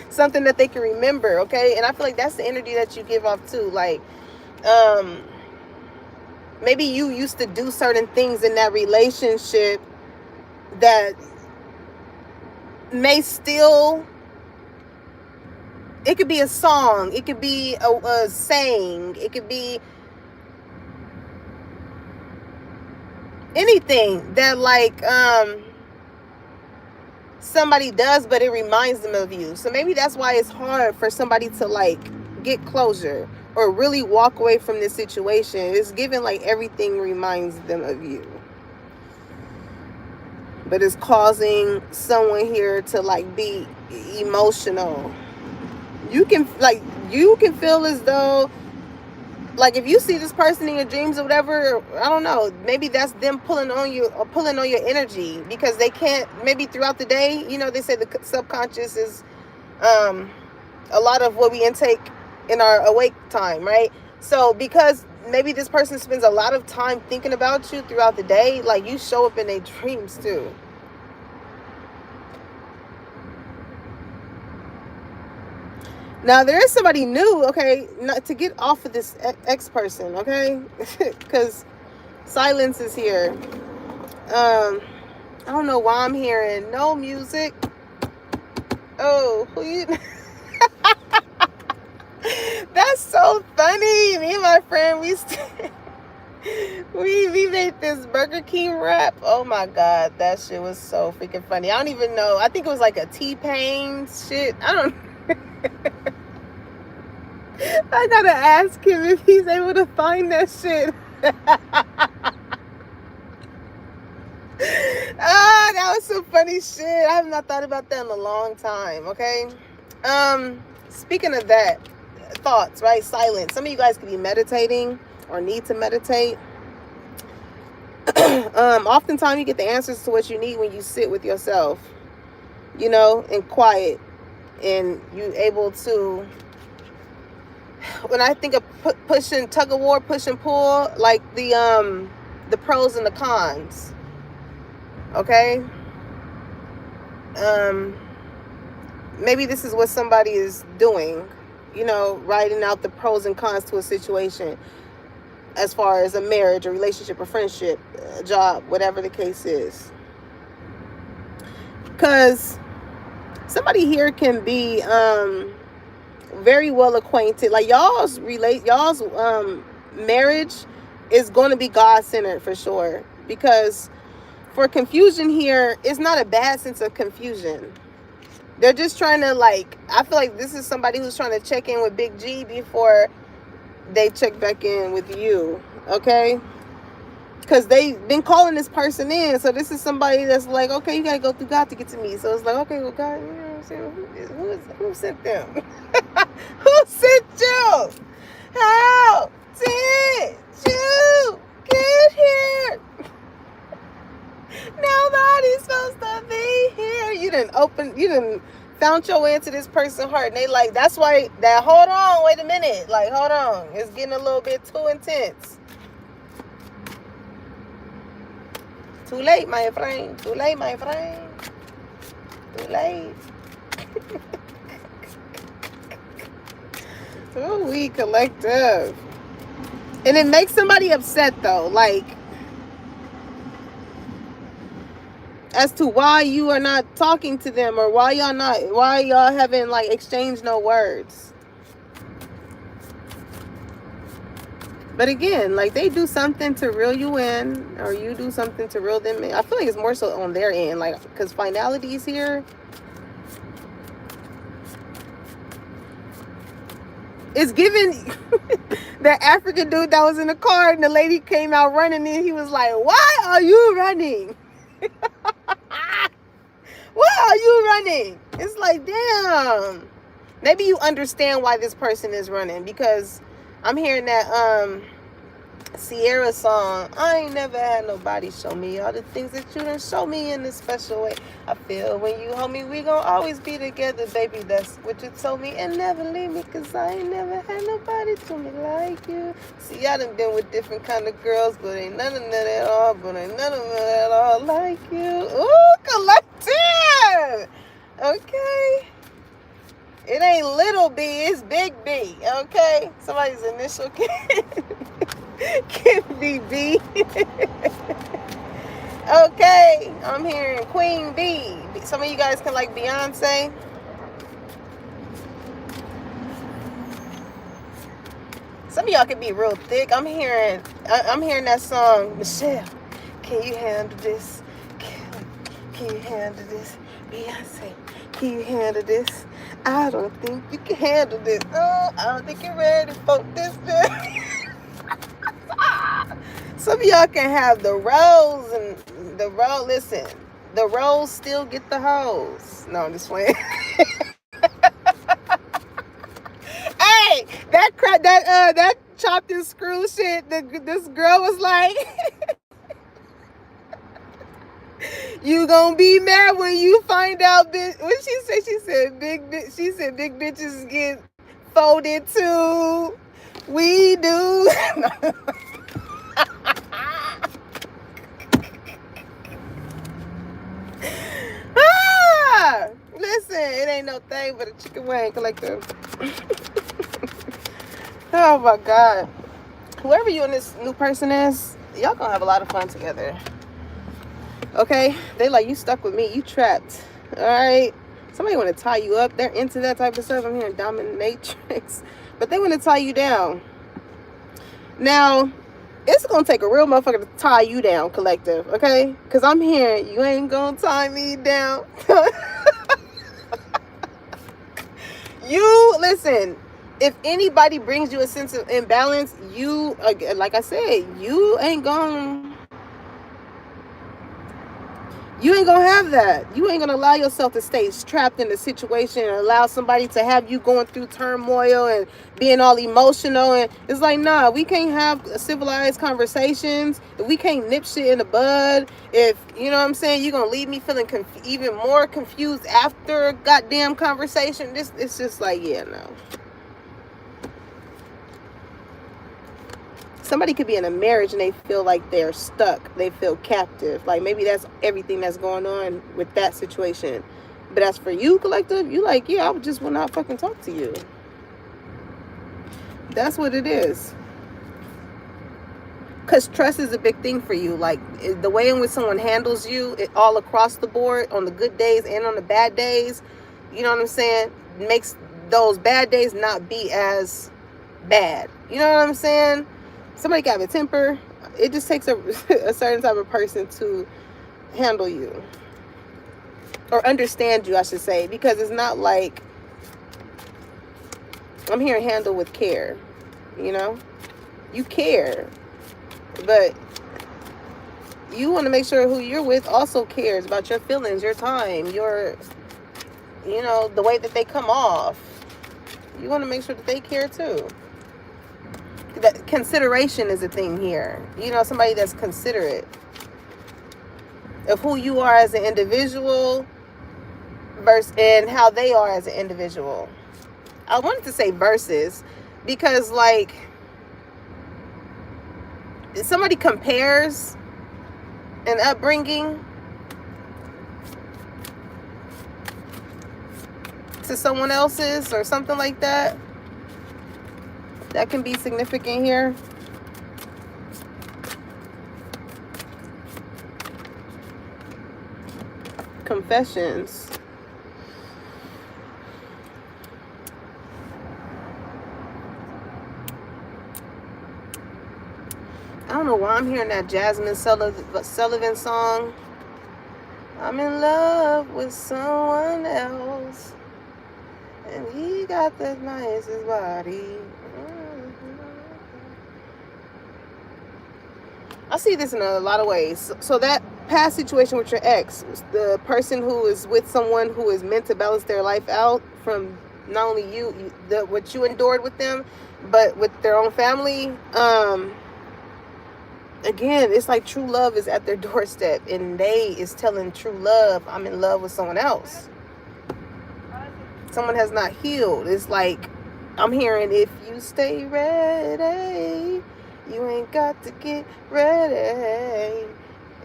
Something that they can remember. Okay, and I feel like that's the energy that you give off too. Like, maybe you used to do certain things in that relationship that may still, it could be a song, it could be a saying, it could be anything that like somebody does, but it reminds them of you. So maybe that's why it's hard for somebody to like get closure or really walk away from this situation. It's given like everything reminds them of you, but it's causing someone here to like be emotional. You can feel as though, like, if you see this person in your dreams or whatever, I don't know, maybe that's them pulling on you or pulling on your energy, because they can't, maybe throughout the day, they say the subconscious is a lot of what we intake in our awake time, right? So because maybe this person spends a lot of time thinking about you throughout the day, like, you show up in their dreams too. Now, there is somebody new, okay, not to get off of this ex-person, okay? Because silence is here. I don't know why I'm hearing no music. Oh, who you... That's so funny. Me and my friend, we made this Burger King rap. Oh my God, that shit was so freaking funny. I don't even know. I think it was like a T-Pain shit. I don't I gotta ask him if he's able to find that shit. That was some funny shit. I have not thought about that in a long time. Okay. Speaking of that, thoughts, right? Silence. Some of you guys could be meditating or need to meditate. Oftentimes you get the answers to what you need when you sit with yourself, in quiet, and you able to, when I think of pushing, tug of war, push and pull, like the pros and the cons. Okay. Maybe this is what somebody is doing, writing out the pros and cons to a situation, as far as a marriage, a relationship, a friendship, a job, whatever the case is. Because somebody here can be very well acquainted. Like, y'all's marriage is going to be God-centered for sure. Because for confusion here, it's not a bad sense of confusion. They're just trying to, like, I feel like this is somebody who's trying to check in with Big G before they check back in with you, okay? Because they've been calling this person in. So this is somebody that's like, okay, you got to go through God to get to me. So it's like, okay, well, God, you know what I'm saying? Who sent them? Who sent you? How did you get here? Nobody's supposed to be here. You didn't found your way into this person's heart. And they like, that's why that, hold on, wait a minute. Like, hold on. It's getting a little bit too intense. Too late, my friend. Too late, my friend. Too late. Ooh, we collective. And it makes somebody upset though. Like, as to why you are not talking to them, or why y'all haven't like exchanged no words. But again, like, they do something to reel you in, or you do something to reel them in. I feel like it's more so on their end, like, because finality is here. It's given that African dude that was in the car, and the lady came out running, and he was like, why are you running? Why are you running? It's like, damn. Maybe you understand why this person is running, because I'm hearing that Sierra song. I ain't never had nobody show me all the things that you done show me in a special way. I feel when you hold me, we gon' always be together, baby. That's what you told me, and never leave me, cause I ain't never had nobody to me like you. See, I done been with different kind of girls, but ain't none of that at all, but ain't none of that at all like you. Ooh, collective. Okay. It ain't little B, it's big B, okay? Somebody's initial can be B. Okay, I'm hearing Queen B. Some of you guys can like Beyonce. Some of y'all can be real thick. I'm hearing that song, Michelle. Can you handle this? Can you handle this? Beyonce, can you handle this? I don't think you can handle this. Oh, I don't think you're ready for this. Some of y'all can have the rose and the rose. Listen, the rose still get the hose. No, I'm just playing. Hey, that chopped and screw shit. This girl was like, you gonna be mad when you find out, bitch. What she said? She said big bitches get folded too. We do. Listen, it ain't no thing but a chicken wing collective. Oh my God. Whoever you and this new person is, y'all gonna have a lot of fun together. Okay? They like, you stuck with me. You trapped. Alright? Somebody want to tie you up. They're into that type of stuff. I'm hearing dominatrix. But they want to tie you down. Now, it's going to take a real motherfucker to tie you down, collective. Okay? Because I'm hearing, you ain't going to tie me down. You, listen, if anybody brings you a sense of imbalance, you, like I said, you ain't gonna have that. You ain't gonna allow yourself to stay trapped in the situation and allow somebody to have you going through turmoil and being all emotional. And it's like, nah, we can't have civilized conversations. If we can't nip shit in the bud, if, you know what I'm saying, you're gonna leave me feeling even more confused after a goddamn conversation. It's just like, yeah, no. Somebody could be in a marriage and they feel like they're stuck. They feel captive. Like maybe that's everything that's going on with that situation. But as for you, collective, you like, yeah, I just will not fucking talk to you. That's what it is. Because trust is a big thing for you. Like the way in which someone handles you, all across the board, on the good days and on the bad days, you know what I'm saying, makes those bad days not be as bad. You know what I'm saying? Somebody can have a temper. It just takes a certain type of person to handle you. Or understand you, I should say. Because it's not like, I'm hearing handle with care. You know? You care. But you want to make sure who you're with also cares about your feelings, your time, your, you know, the way that they come off. You want to make sure that they care too. That consideration is a thing here. You know, somebody that's considerate of who you are as an individual versus and how they are as an individual. I wanted to say versus because, like, if somebody compares an upbringing to someone else's or something like that, that can be significant here. Confessions. I don't know why I'm hearing that Jasmine Sullivan song. I'm in love with someone else, and he got the nicest body. I see this in a lot of ways. So that past situation with your ex, the person who is with someone who is meant to balance their life out from not only what you endured with them, but with their own family. again, it's like true love is at their doorstep, and they is telling true love, I'm in love with someone else. Someone has not healed. It's like, I'm hearing, if you stay ready, you ain't got to get ready.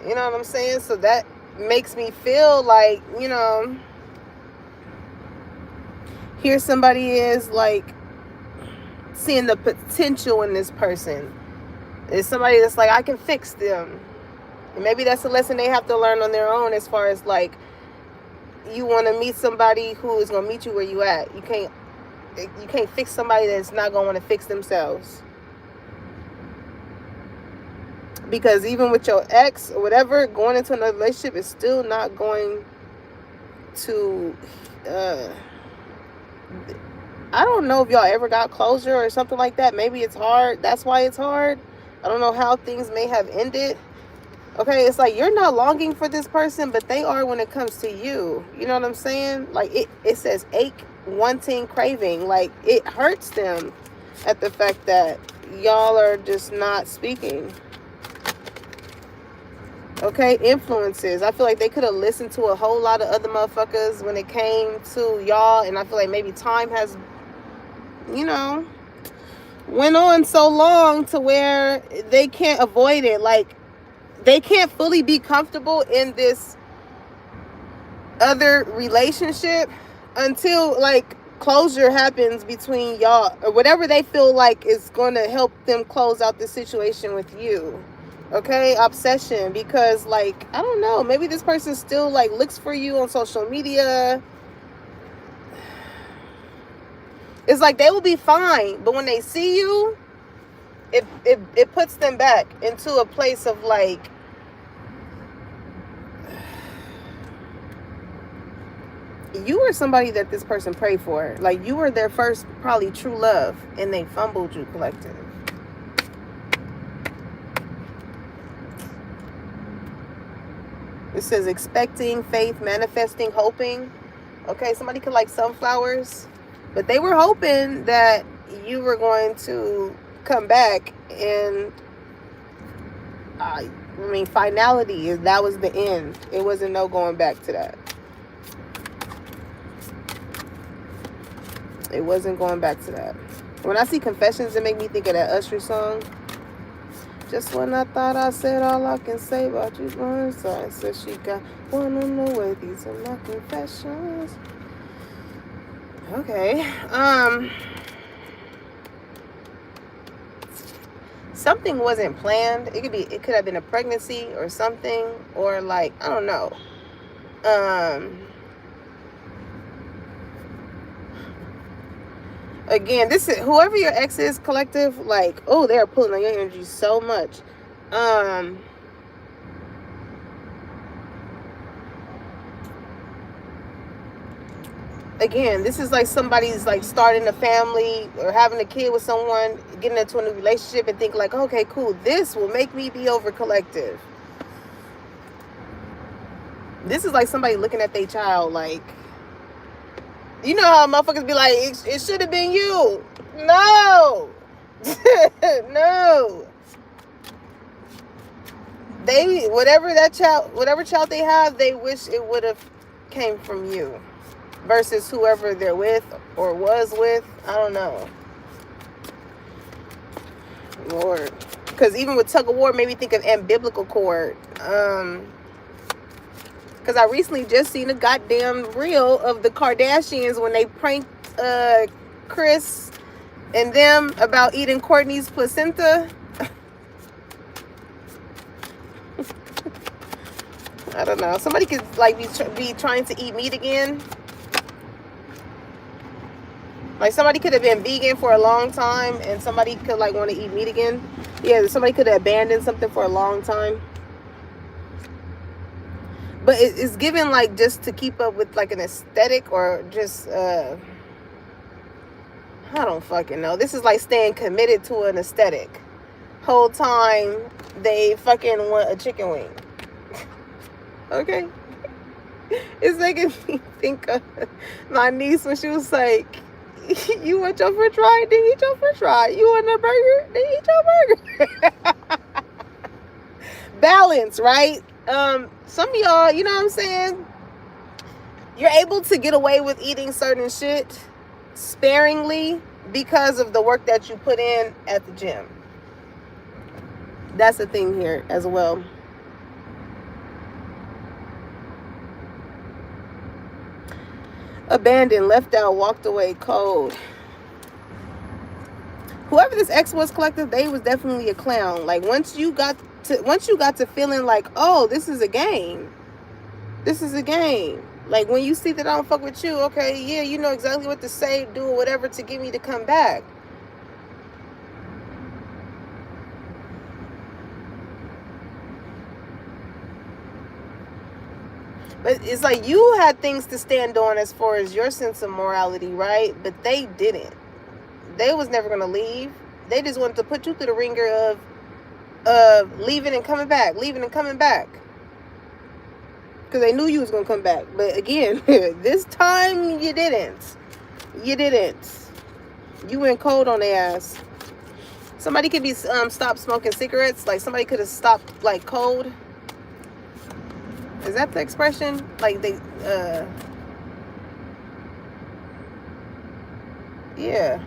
You know what I'm saying? So that makes me feel like, you know, here somebody is like seeing the potential in this person. It's somebody that's like, I can fix them. And maybe that's a lesson they have to learn on their own, as far as like, you want to meet somebody who is going to meet you where you at. You can't fix somebody that's not going to want to fix themselves. Because even with your ex or whatever, going into another relationship is still not going to I don't know if y'all ever got closure or something like that. Maybe it's hard. That's why it's hard. I don't know how things may have ended. Okay, it's like you're not longing for this person, but they are when it comes to you. You know what I'm saying? Like it says ache, wanting, craving. Like it hurts them at the fact that y'all are just not speaking. Okay, influences. I feel like they could have listened to a whole lot of other motherfuckers when it came to y'all, and I feel like maybe time has, you know, went on so long to where they can't avoid it. Like, they can't fully be comfortable in this other relationship until like closure happens between y'all, or whatever they feel like is going to help them close out the situation with you. Okay, obsession. Because like, I don't know, maybe this person still like looks for you on social media. It's like they will be fine, but when they see you, it puts them back into a place of like, you were somebody that this person prayed for. Like, you were their first probably true love, and they fumbled you, collective. It says expecting, faith, manifesting, hoping. Okay, somebody could like sunflowers, but they were hoping that you were going to come back, and I mean, finality, that was the end. It wasn't no going back to that. It wasn't going back to that. When I see confessions, it make me think of that Usher song. Just when I thought I said all I can say about you, so I said she got one on the way. These are my confessions. Okay. Something wasn't planned. It could have been a pregnancy or something, or like, I don't know. Again, this is whoever your ex is, collective, like, oh, they're pulling on your energy so much. Again, this is like somebody's like starting a family or having a kid with someone, getting into a new relationship, and think like, okay, cool, this will make me be over, collective. This is like somebody looking at their child like, you know how motherfuckers be like, it should have been you. No. No. They, whatever child they have, they wish it would have came from you versus whoever they're with or was with. I don't know. Lord. Because even with tug of war, made me think of umbilical cord. Because I recently just seen a goddamn reel of the Kardashians when they pranked Kris and them about eating Kourtney's placenta. I don't know. Somebody could like be trying to eat meat again. Like, somebody could have been vegan for a long time, and somebody could like want to eat meat again. Yeah, somebody could have abandoned something for a long time. But it's given like just to keep up with like an aesthetic, or just I don't fucking know. This is like staying committed to an aesthetic. Whole time they fucking want a chicken wing. Okay? It's making me think of my niece when she was like, you want your french fry? Then eat your french fry. You want a burger? Then eat your burger. balance, right? Some of y'all, you know what I'm saying, you're able to get away with eating certain shit sparingly because of the work that you put in at the gym. That's the thing here as well. Abandoned, left out, walked away, cold. Whoever this ex was, collective, they was definitely a clown. Like once you got to feeling like, oh, this is a game. This is a game. Like when you see that I don't fuck with you, okay, yeah, you know exactly what to say, do whatever to get me to come back. But it's like you had things to stand on as far as your sense of morality, right? But they didn't. They was never gonna leave. They just wanted to put you through the ringer of leaving and coming back, leaving and coming back. Because they knew you was gonna come back. But again, this time you didn't. You didn't. You went cold on their ass. Somebody could be stopped smoking cigarettes. Like somebody could have stopped like cold. Is that the expression? Like they yeah.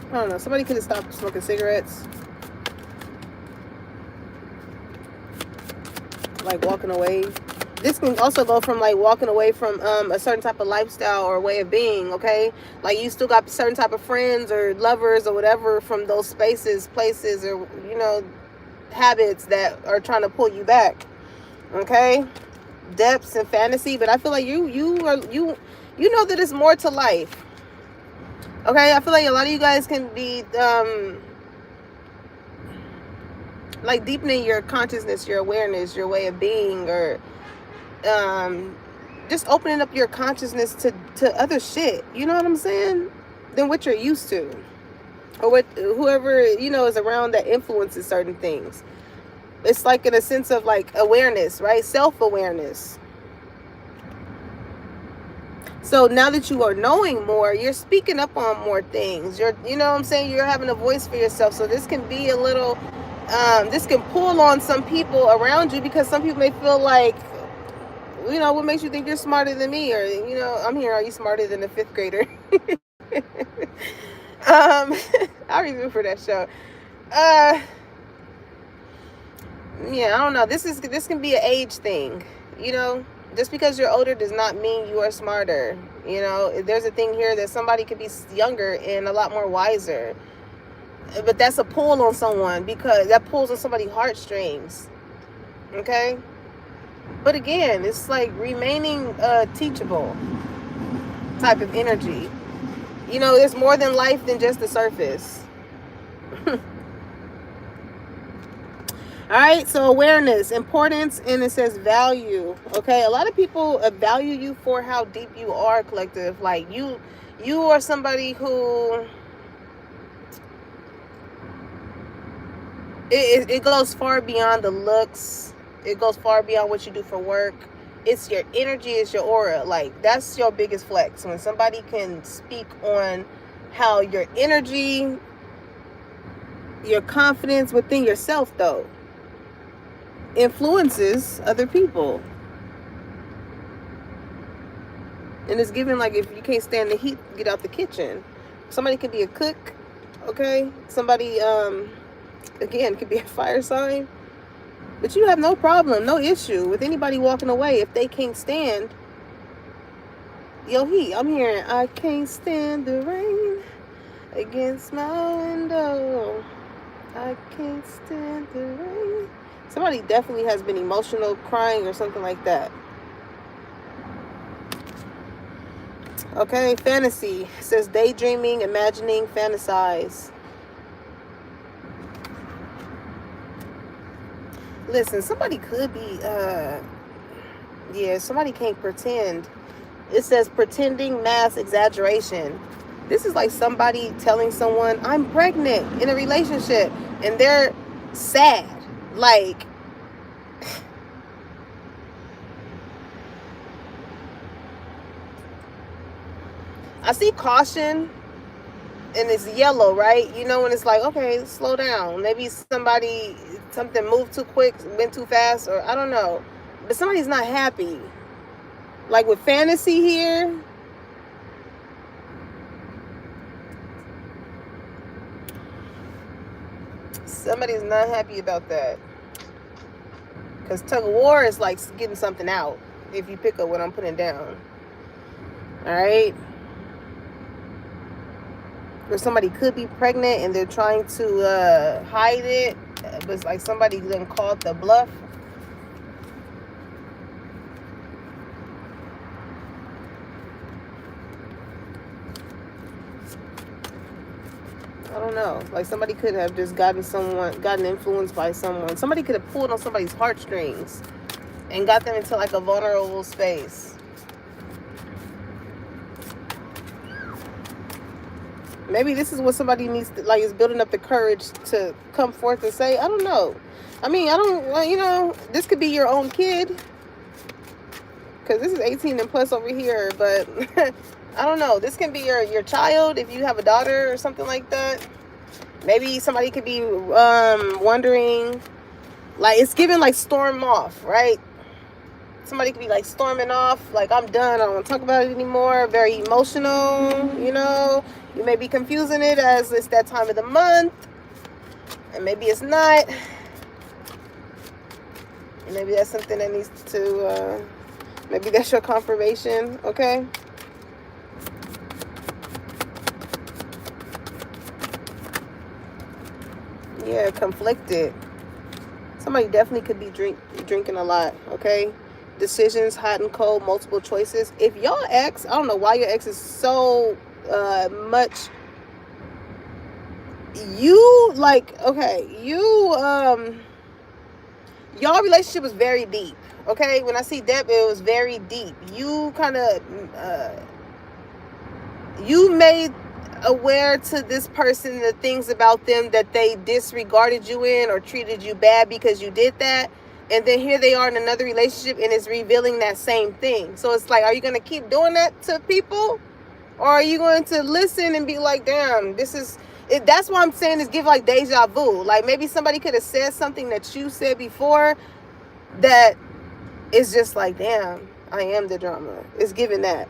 I don't know. Somebody could have stopped smoking cigarettes. Like walking away. This can also go from like walking away from a certain type of lifestyle or way of being, okay? Like you still got certain type of friends or lovers or whatever from those spaces, places, or, you know, habits that are trying to pull you back, okay? Depths and fantasy, but I feel like you know that it's more to life, okay? I feel like a lot of you guys can be like deepening your consciousness, your awareness, your way of being, or just opening up your consciousness to other shit, you know what I'm saying, than what you're used to, or what whoever, you know, is around that influences certain things. It's like in a sense of like awareness, right? Self-awareness. So now that you are knowing more, you're speaking up on more things. You're, you know what I'm saying, you're having a voice for yourself. So this can be a little this can pull on some people around you, because some people may feel like, you know, what makes you think you're smarter than me? Or, you know, I'm here, are you smarter than a 5th grader? I remember that show. Yeah, I don't know. This can be an age thing, you know. Just because you're older does not mean you are smarter. You know, there's a thing here that somebody could be younger and a lot more wiser. But that's a pull on someone, because that pulls on somebody's heartstrings. Okay? But again, it's like remaining teachable type of energy. You know, there's more than life than just the surface. All right, so awareness, importance, and it says value. Okay, a lot of people value you for how deep you are, collective. Like you are somebody who it goes far beyond the looks. It goes far beyond what you do for work. It's your energy, it's your aura. Like that's your biggest flex. When somebody can speak on how your energy, your confidence within yourself, though, influences other people. And it's given, like, if you can't stand the heat, get out the kitchen. Somebody could be a cook, okay? Somebody, again, could be a fire sign. But you have no problem, no issue with anybody walking away if they can't stand your heat. I'm hearing, I can't stand the rain against my window. I can't stand the rain. Somebody definitely has been emotional, crying, or something like that. Okay, fantasy. It says daydreaming, imagining, fantasize. Listen, somebody could be, somebody can't pretend. It says pretending, mass exaggeration. This is like somebody telling someone, I'm pregnant, in a relationship, and they're sad. Like, I see caution, and it's yellow, right? You know, when it's like, okay, slow down. Maybe something moved too quick, went too fast, or I don't know. But somebody's not happy. Like with fantasy here, somebody's not happy about that. Because tug of war is like getting something out, if you pick up what I'm putting down. Alright? Or somebody could be pregnant and they're trying to hide it. But it's like somebody then called the bluff. I don't know. Like somebody could have just gotten influenced by someone. Somebody could have pulled on somebody's heartstrings and got them into like a vulnerable space. Maybe this is what somebody needs to, like, is building up the courage to come forth and say, I don't know. I mean, I don't, you know, this could be your own kid. Because this is 18 and plus over here. But, I don't know. This can be your child if you have a daughter or something like that. Maybe somebody could be wondering, like, it's giving, like, storm off, right? Somebody could be, like, storming off, like, I'm done, I don't want to talk about it anymore. Very emotional, you know. You may be confusing it as it's that time of the month. And maybe it's not. Maybe that's something that needs to, maybe that's your confirmation, okay? Yeah, conflicted. Somebody definitely could be drinking a lot, okay? Decisions, hot and cold, multiple choices. If y'all ex, I don't know why your ex is so much, you like, okay, y'all relationship was very deep, okay? When I see depth, it was very deep. You kind of you made aware to this person the things about them that they disregarded you in or treated you bad because you did that. And then here they are in another relationship and it's revealing that same thing. So it's like, are you going to keep doing that to people? Or are you going to listen and be like, damn, this is it? That's why I'm saying is give like deja vu. Like maybe somebody could have said something that you said before that is just like, damn, I am the drama. It's giving that.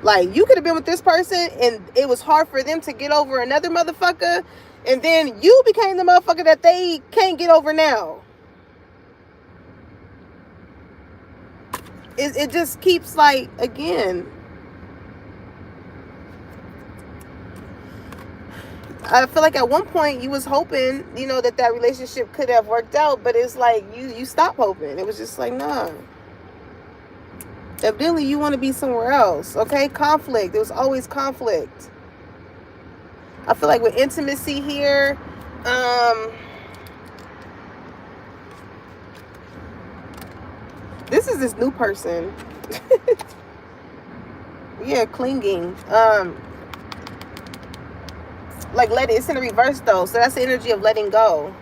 Like you could have been with this person and it was hard for them to get over another motherfucker. And then you became the motherfucker that they can't get over now. It just keeps like, again, I feel like at one point you was hoping, you know, that relationship could have worked out, but it's like you stopped hoping. It was just like, nah. Evidently you want to be somewhere else, okay? Conflict. There was always conflict. I feel like with intimacy here, this is this new person. Yeah, clinging. Like it's in the reverse though, so that's the energy of letting go.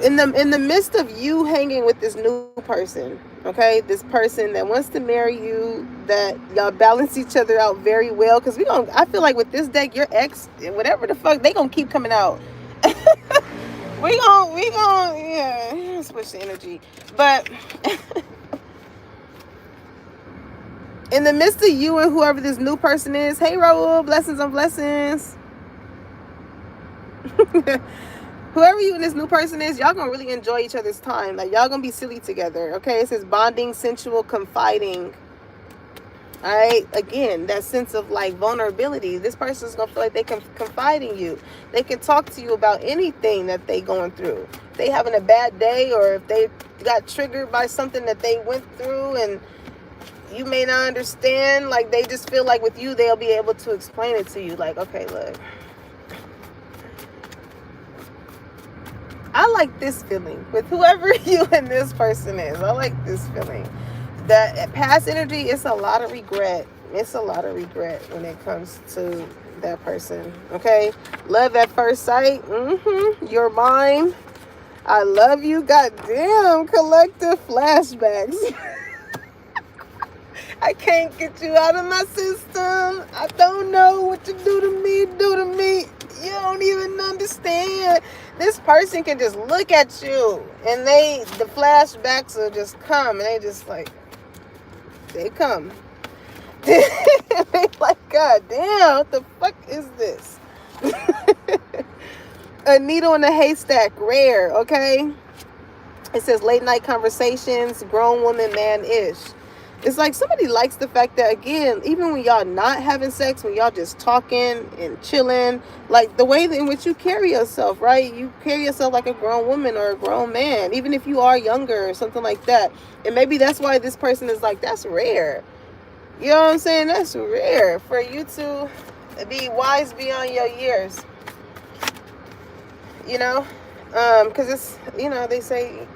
In the midst of you hanging with this new person, okay, this person that wants to marry you, that y'all balance each other out very well, because I feel like with this deck, your ex, whatever the fuck, they gonna keep coming out. we gonna yeah, switch the energy. But in the midst of you and whoever this new person is, hey Raul, blessings on blessings. Whoever you and this new person is, y'all gonna really enjoy each other's time. Like y'all gonna be silly together, okay? It says bonding, sensual, confiding. All right, again, that sense of like vulnerability. This person's gonna feel like they can confide in you. They can talk to you about anything that they going through. If they having a bad day, or if they got triggered by something that they went through and you may not understand, like they just feel like with you, they'll be able to explain it to you. Like, okay, look, I like this feeling with whoever you and this person is. I like this feeling. That past energy, it's a lot of regret. It's a lot of regret when it comes to that person. Okay, love at first sight. You're mine. I love you. Goddamn, collective flashbacks. I can't get you out of my system. I don't know what you do to me. You don't even understand. This person can just look at you and the flashbacks will just come and they just like, they come. They like, God damn, what the fuck is this? A needle in a haystack, rare, okay? It says late night conversations, grown woman, man-ish. It's like somebody likes the fact that, again, even when y'all not having sex, when y'all just talking and chilling, like the way in which you carry yourself, right? You carry yourself like a grown woman or a grown man, even if you are younger or something like that. And maybe that's why this person is like, that's rare. You know what I'm saying? That's rare for you to be wise beyond your years. You know? Because it's, you know, they say,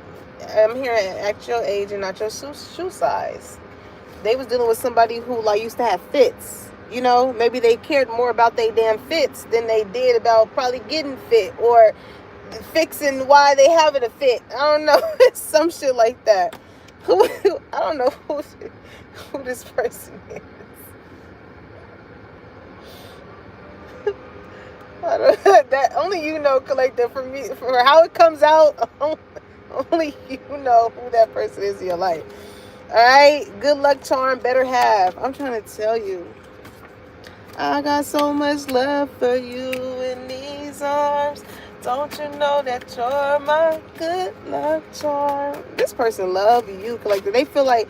I'm here at your age and not your shoe size. They was dealing with somebody who like used to have fits. You know, maybe they cared more about their damn fits than they did about probably getting fit or fixing why they having a fit. I don't know. Some shit like that. I don't know who this person is. I don't, that only you know, collective. For me, for how it comes out, only you know who that person is in your life. All right, good luck charm, better have. I'm trying to tell you, I got so much love for you in these arms. Don't you know that you're my good luck charm? This person love you, collective. They feel like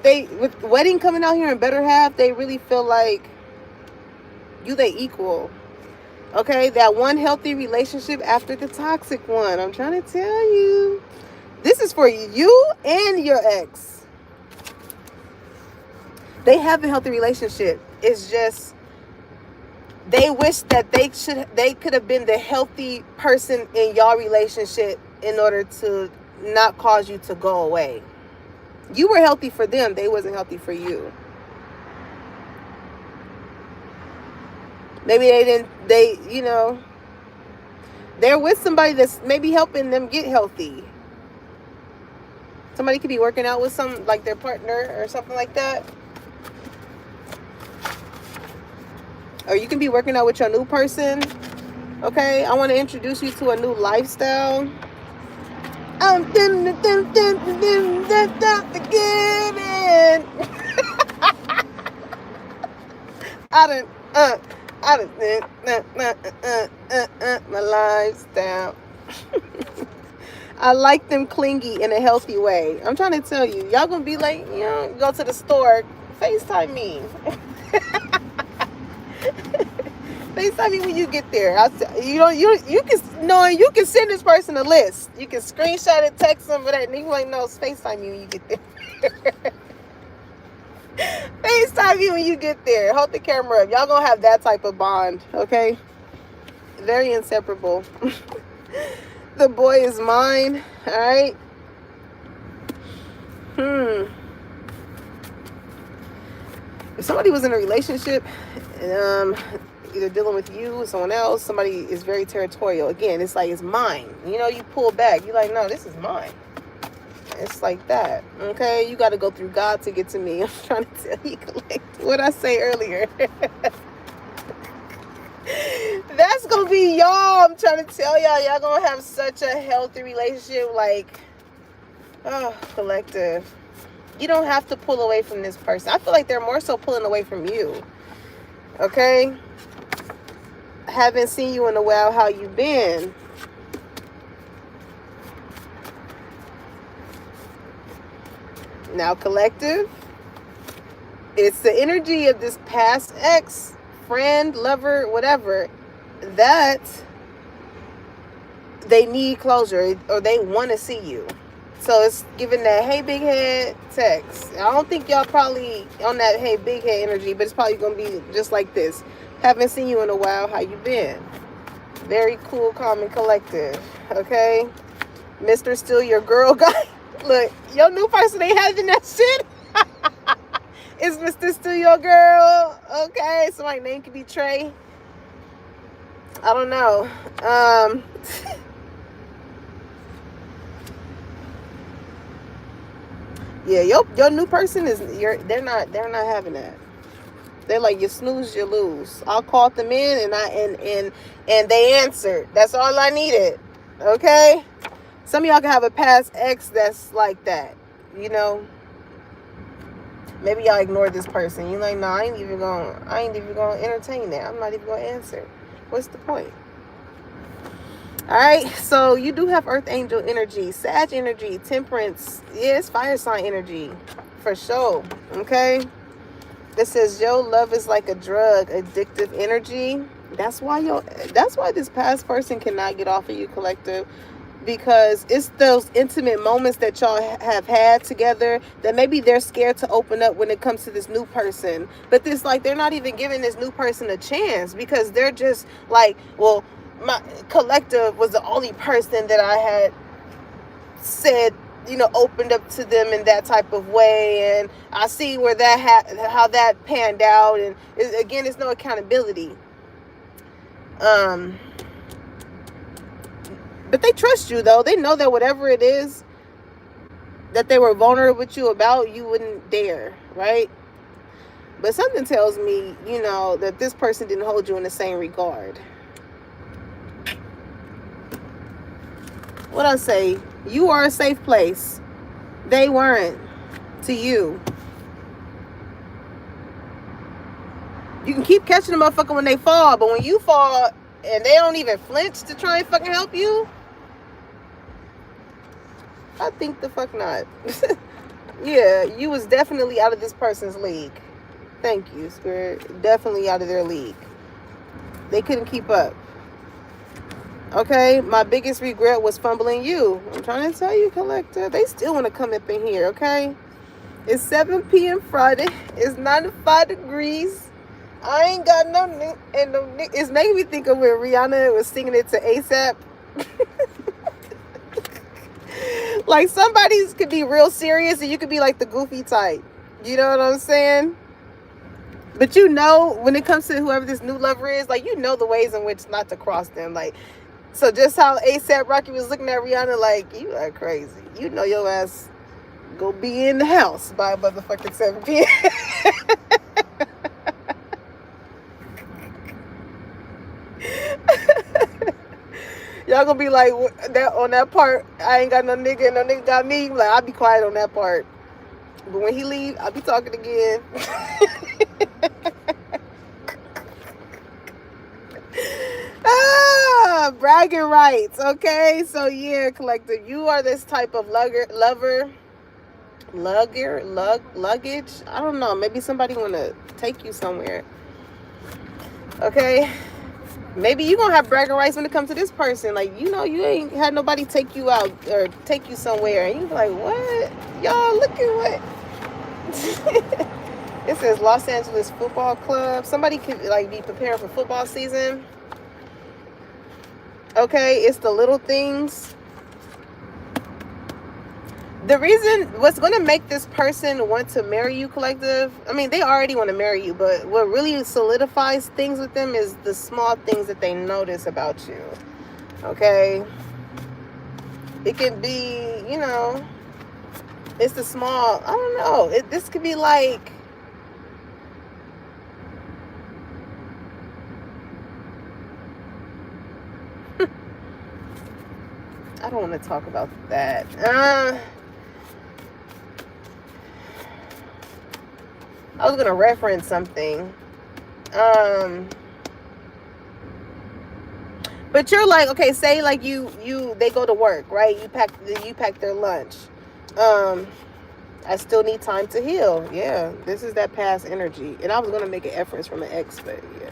they, with wedding coming out here and better have, they really feel like you they equal. Okay, that one healthy relationship after the toxic one. I'm trying to tell you, this is for you and your ex. They have a healthy relationship. It's just they wish that they could have been the healthy person in y'all relationship in order to not cause you to go away. You were healthy for them. They wasn't healthy for you. Maybe you know, they're with somebody that's maybe helping them get healthy. Somebody could be working out with like their partner or something like that. Or you can be working out with your new person. Okay, I want to introduce you to a new lifestyle. I'm my lifestyle. I like them clingy in a healthy way. I'm trying to tell you, y'all gonna be like, you know, go to the store, FaceTime me. FaceTime me when you get there. You can send this person a list. You can screenshot it, text them, but and you like, no, FaceTime me when you get there. FaceTime me when you get there. Hold the camera up. Y'all gonna have that type of bond, okay? Very inseparable. The boy is mine. All right. If somebody was in a relationship, either dealing with you or someone else, somebody is very territorial. Again, it's like, it's mine. You know, you pull back. You're like, no, this is mine. It's like that. Okay? You got to go through God to get to me. I'm trying to tell you, collect what I say earlier. That's going to be y'all. I'm trying to tell y'all going to have such a healthy relationship. Like, oh, collective. You don't have to pull away from this person. I feel like they're more so pulling away from you. Okay? Haven't seen you in a while. How you been? Now, collective, it's the energy of this past ex, friend, lover, whatever, that they need closure or they want to see you. So it's giving that hey big head text. I don't think y'all probably on that hey big head energy, but it's probably going to be just like this. Haven't seen you in a while. How you been? Very cool, calm, and collective. Okay? Mr. Still Your Girl guy. Look, your new person ain't having that shit. Is Mr. Still Your Girl? Okay, so my name could be Trey. I don't know. Yeah, your new person is they're not having that. They're like, you snooze, you lose. I called them in and they answered. That's all I needed. Okay? Some of y'all can have a past ex that's like that. You know? Maybe y'all ignore this person. You're like, no, I ain't even gonna entertain that. I'm not even gonna answer. What's the point? Alright, so you do have Earth Angel energy, Sag energy, Temperance. Yeah, it's fire sign energy. For sure. Okay? It says, yo, love is like a drug, addictive energy. That's why this past person cannot get off of you, collective. Because it's those intimate moments that y'all have had together that maybe they're scared to open up when it comes to this new person. But this, like, they're not even giving this new person a chance because they're just like, well, my collective was the only person that I had said, you know, opened up to them in that type of way, and I see where how that panned out, and again, it's no accountability. But they trust you, though. They know that whatever it is that they were vulnerable with you about, you wouldn't dare, right? But something tells me, you know, that this person didn't hold you in the same regard. What I say? You are a safe place. They weren't to you. You can keep catching the motherfucker when they fall, but when you fall and they don't even flinch to try and fucking help you, I think the fuck not. Yeah, you was definitely out of this person's league. Thank you, Spirit. Definitely out of their league. They couldn't keep up. Okay, my biggest regret was fumbling you. I'm trying to tell you, collector. They still want to come up in here, okay? It's 7 p.m. Friday. It's 95 degrees. I ain't got no it's making me think of when Rihanna was singing it to ASAP. Like, somebody could be real serious and you could be like the goofy type. You know what I'm saying? But you know, when it comes to whoever this new lover is, like, you know the ways in which not to cross them. Like, so just how ASAP Rocky was looking at Rihanna like, you are crazy. You know your ass go be in the house by motherfucking 7 p.m. Y'all gonna be like, that on that part, I ain't got no nigga and no nigga got me. Like, I'll be quiet on that part. But when he leave, I'll be talking again. Bragging rights, okay? So yeah, collective, you are this type of luggage. I don't know. Maybe somebody want to take you somewhere. Okay? Maybe you gonna have bragging rights when it comes to this person. Like, you know, you ain't had nobody take you out or take you somewhere, and you be like, what? Y'all, look at what. It says Los Angeles Football Club. Somebody could, like, be preparing for football season. Okay, it's the little things. The reason, what's going to make this person want to marry you, collective, I mean, they already want to marry you, but what really solidifies things with them is the small things that they notice about you. Okay? It can be, you know, it's the small, I don't know. This could be like, I don't want to talk about that. I was gonna reference something. But you're like, okay, say like they go to work, right? You pack their lunch. I still need time to heal. Yeah, this is that past energy. And I was gonna make an reference from an ex, but yeah.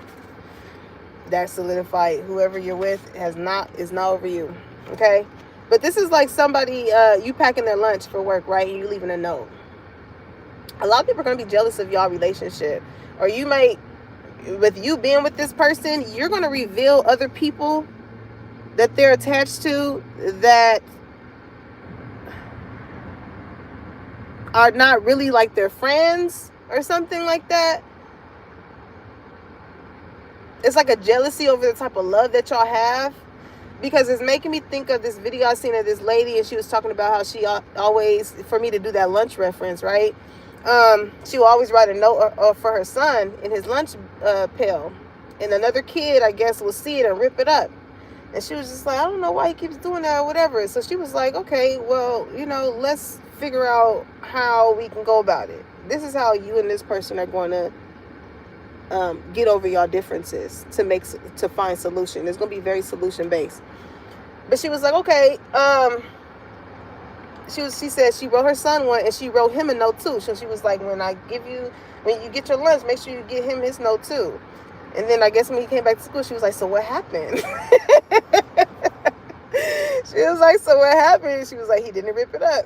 That solidified whoever you're with is not over you. Okay? But this is like somebody, you packing their lunch for work, right? And you leaving a note. A lot of people are going to be jealous of y'all relationship. Or you might, with you being with this person, you're going to reveal other people that they're attached to that are not really like their friends or something like that. It's like a jealousy over the type of love that y'all have. because it's making me think of this video I seen of this lady, and she was talking about how she always, for me to do that lunch reference, right? She will always write a note for her son in his lunch pail, and another kid, I guess, will see it and rip it up. And she was just like, I don't know why he keeps doing that or whatever. So she was like, okay, well, let's figure out how we can go about it. This is how you and this person are going to get over your differences to find solution. It's going to be very solution based. But she was like, okay. She said she wrote her son one, and she wrote him a note too. So she was like, when you get your lunch, make sure you get him his note too. And then I guess when he came back to school, she was like, so what happened? She was like, so what happened? She was like, he didn't rip it up.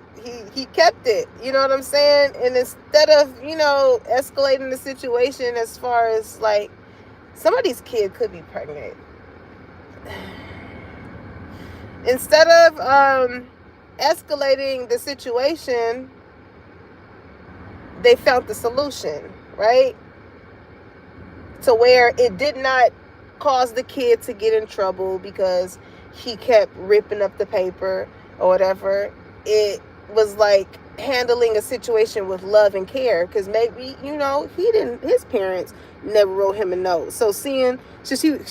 He kept it. You know what I'm saying? And instead of, escalating the situation as far as like somebody's kid could be pregnant. Instead of escalating the situation, they found the solution, right? To where it did not cause the kid to get in trouble because he kept ripping up the paper or whatever. It was like handling a situation with love and care, because maybe, his parents never wrote him a note. So she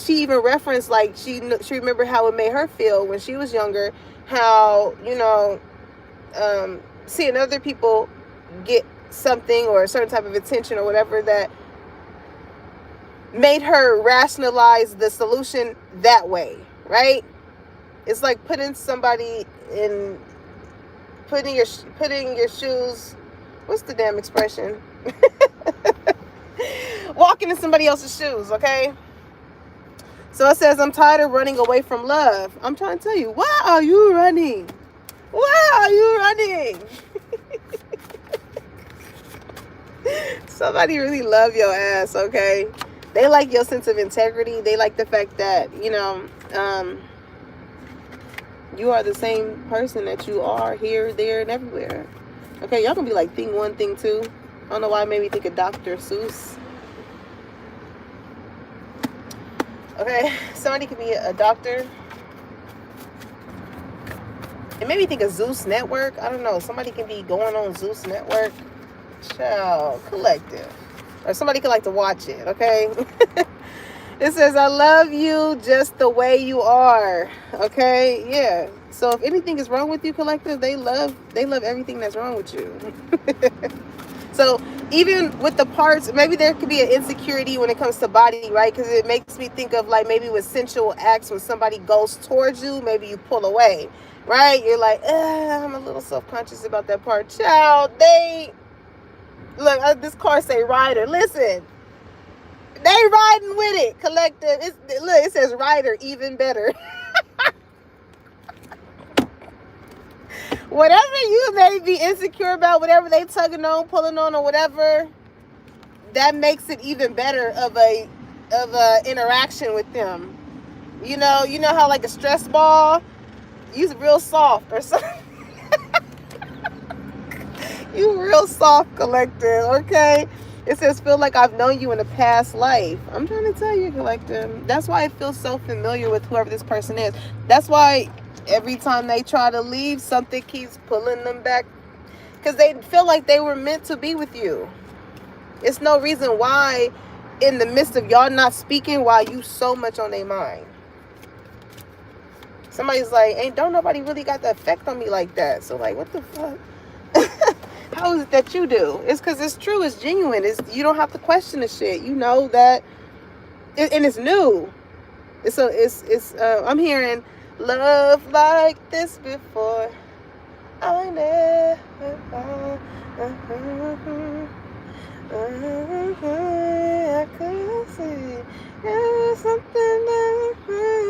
even referenced, like, she remembered how it made her feel when she was younger, how, seeing other people get something or a certain type of attention or whatever, that made her rationalize the solution that way, right? It's like putting your shoes, what's the damn expression? Walking in somebody else's shoes, okay? So it says, I'm tired of running away from love. I'm trying to tell you, why are you running? Why are you running? Somebody really love your ass, okay? They like your sense of integrity. They like the fact that, you are the same person that you are here, there, and everywhere. Okay, y'all gonna be like thing one, thing two. I don't know why it made me think of Dr. Seuss. Okay, somebody could be a doctor. It made me think of Zeus Network. I don't know. Somebody can be going on Zeus Network. Child, collective. Or somebody could like to watch it, okay? It says, I love you just the way you are. Okay, yeah. So if anything is wrong with you, collective, they love everything that's wrong with you. So even with the parts, maybe there could be an insecurity when it comes to body, right? Because it makes me think of like maybe with sensual acts, when somebody goes towards you, maybe you pull away, right? You're like, I'm a little self-conscious about that part. Child, look, this car say rider. Listen, they riding with it, collective. Look, it says rider, even better. Whatever you may be insecure about, whatever they tugging on, pulling on, or whatever, that makes it even better of a interaction with them. You know how like a stress ball, you's real soft or something. You real soft, collective, okay? It says, feel like I've known you in a past life. I'm trying to tell you, collective. That's why it feels so familiar with whoever this person is. That's why every time they try to leave, something keeps pulling them back. Because they feel like they were meant to be with you. It's no reason why, in the midst of y'all not speaking, why you so much on their mind. Somebody's like, don't nobody really got the effect on me like that. So like, what the fuck? How is it that you do? It's because it's true. It's genuine. You don't have to question the shit. You know that, and it's new. I'm hearing love like this before. I never found. I could see there's something that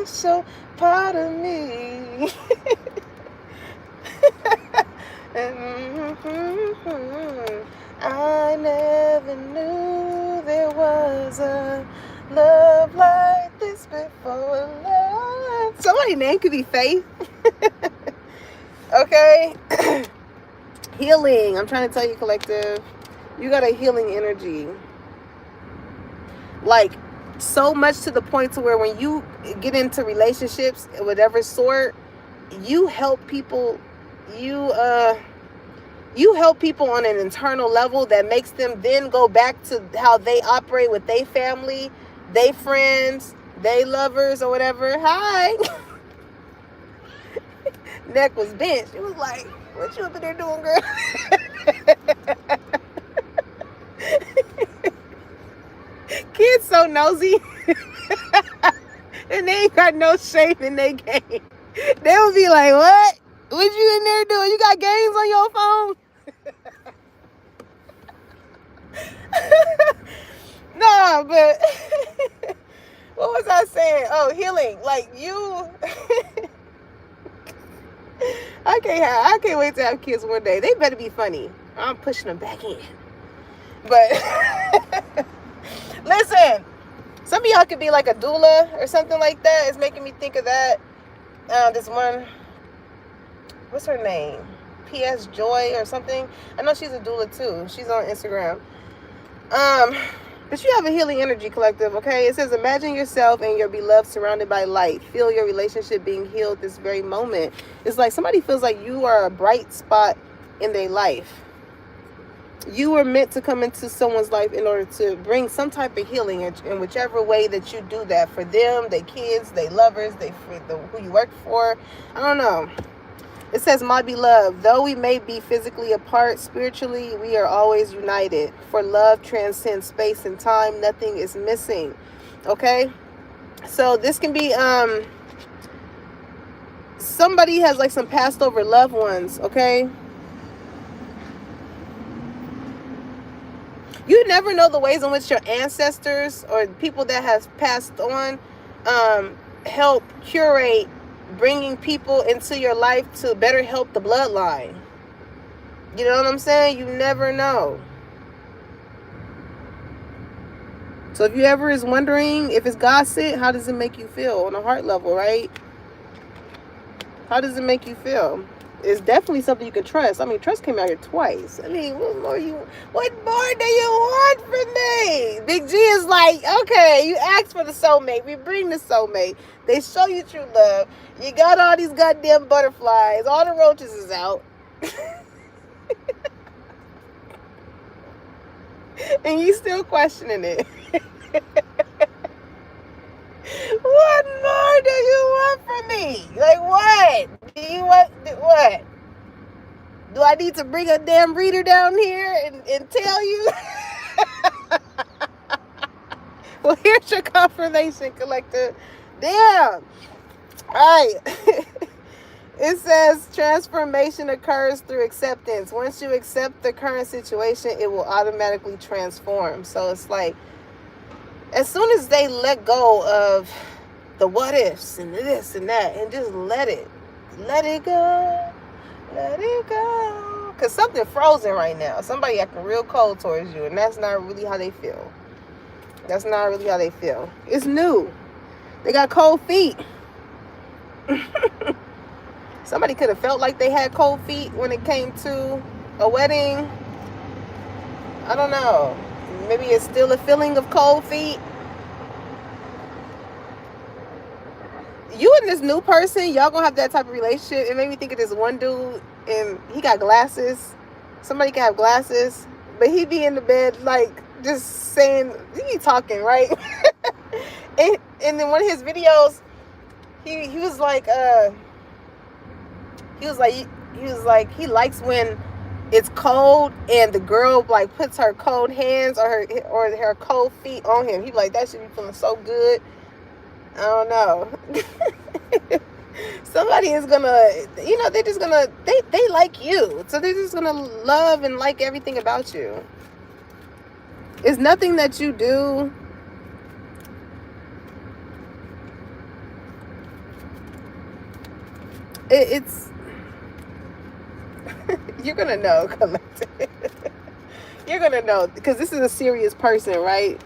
is so part of me. I never knew there was a love like this before. Love. Somebody's name could be Faith. Okay. Healing. I'm trying to tell you, collective. You got a healing energy. Like, so much to the point to where when you get into relationships, whatever sort, you help people, you help people on an internal level that makes them then go back to how they operate with their family, they friends, they lovers or whatever. Hi. Neck was bent. It was like, what you up in there doing, girl? Kids so nosy. And they ain't got no shame in their game. They would be like, what? What you in there doing? You got games on your phone? No, but what was I saying? Oh, healing. Like you I can't wait to have kids one day. They better be funny. I'm pushing them back in. But listen, some of y'all could be like a doula or something like that. It's making me think of that. This one, what's her name? P.S. Joy or something. I know she's a doula too. She's on Instagram. But you have a healing energy collective, okay? It says, imagine yourself and your beloved surrounded by light. Feel your relationship being healed this very moment. It's like somebody feels like you are a bright spot in their life. You were meant to come into someone's life in order to bring some type of healing in whichever way that you do that for them, their kids, their lovers, who you work for. I don't know. It says, my beloved, though we may be physically apart, spiritually, we are always united. For love transcends space and time. Nothing is missing. Okay? So this can be, somebody has like some passed over loved ones, okay? You never know the ways in which your ancestors or people that have passed on help curate bringing people into your life to better help the bloodline. You know what I'm saying? You never know. So if you ever is wondering if it's God sent, how does it make you feel on a heart level, right? How does it make you feel? It's definitely something you can trust. I mean, trust came out here twice. I mean, what more do you want from me? Big G is like, okay, you asked for the soulmate. We bring the soulmate. They show you true love. You got all these goddamn butterflies. All the roaches is out. And you still questioning it. What more do you want from me? Like what? Do you want what? Do I need to bring a damn reader down here and tell you? Well, here's your confirmation, collector. Damn. All right. It says transformation occurs through acceptance. Once you accept the current situation, it will automatically transform. So it's like, as soon as they let go of the what ifs and this and that and just let it go. Because something frozen right now. Somebody acting real cold towards you, and that's not really how they feel. That's not really how they feel. It's new. They got cold feet. Somebody could have felt like they had cold feet when it came to a wedding. I don't know. Maybe it's still a feeling of cold feet. You and this new person, y'all gonna have that type of relationship. It made me think of this one dude, and he got glasses. Somebody can have glasses, but he be in the bed like just saying, he be talking, right? and in one of his videos, he was like he likes when it's cold and the girl like puts her cold hands or her cold feet on him. He be like, that should be feeling so good. I don't know. Somebody is gonna, they're just gonna, they like you. So they're just gonna love and like everything about you. It's nothing that you do. It's you're gonna know, collective. You're gonna know, because this is a serious person, right?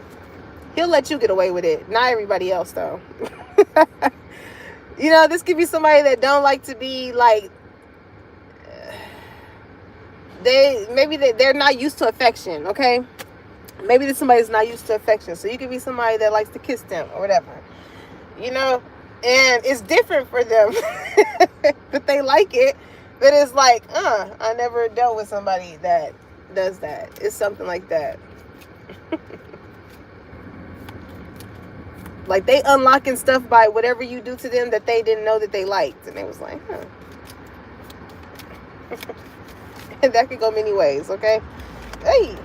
He'll let you get away with it. Not everybody else, though. This could be somebody that don't like to be like, they're not used to affection, okay? Maybe this somebody's not used to affection, so you could be somebody that likes to kiss them or whatever, you know. And it's different for them that they like it, but it's like, I never dealt with somebody that does that. It's something like that. Like they unlocking stuff by whatever you do to them that they didn't know that they liked, and they was like, And that could go many ways. Okay. Hey.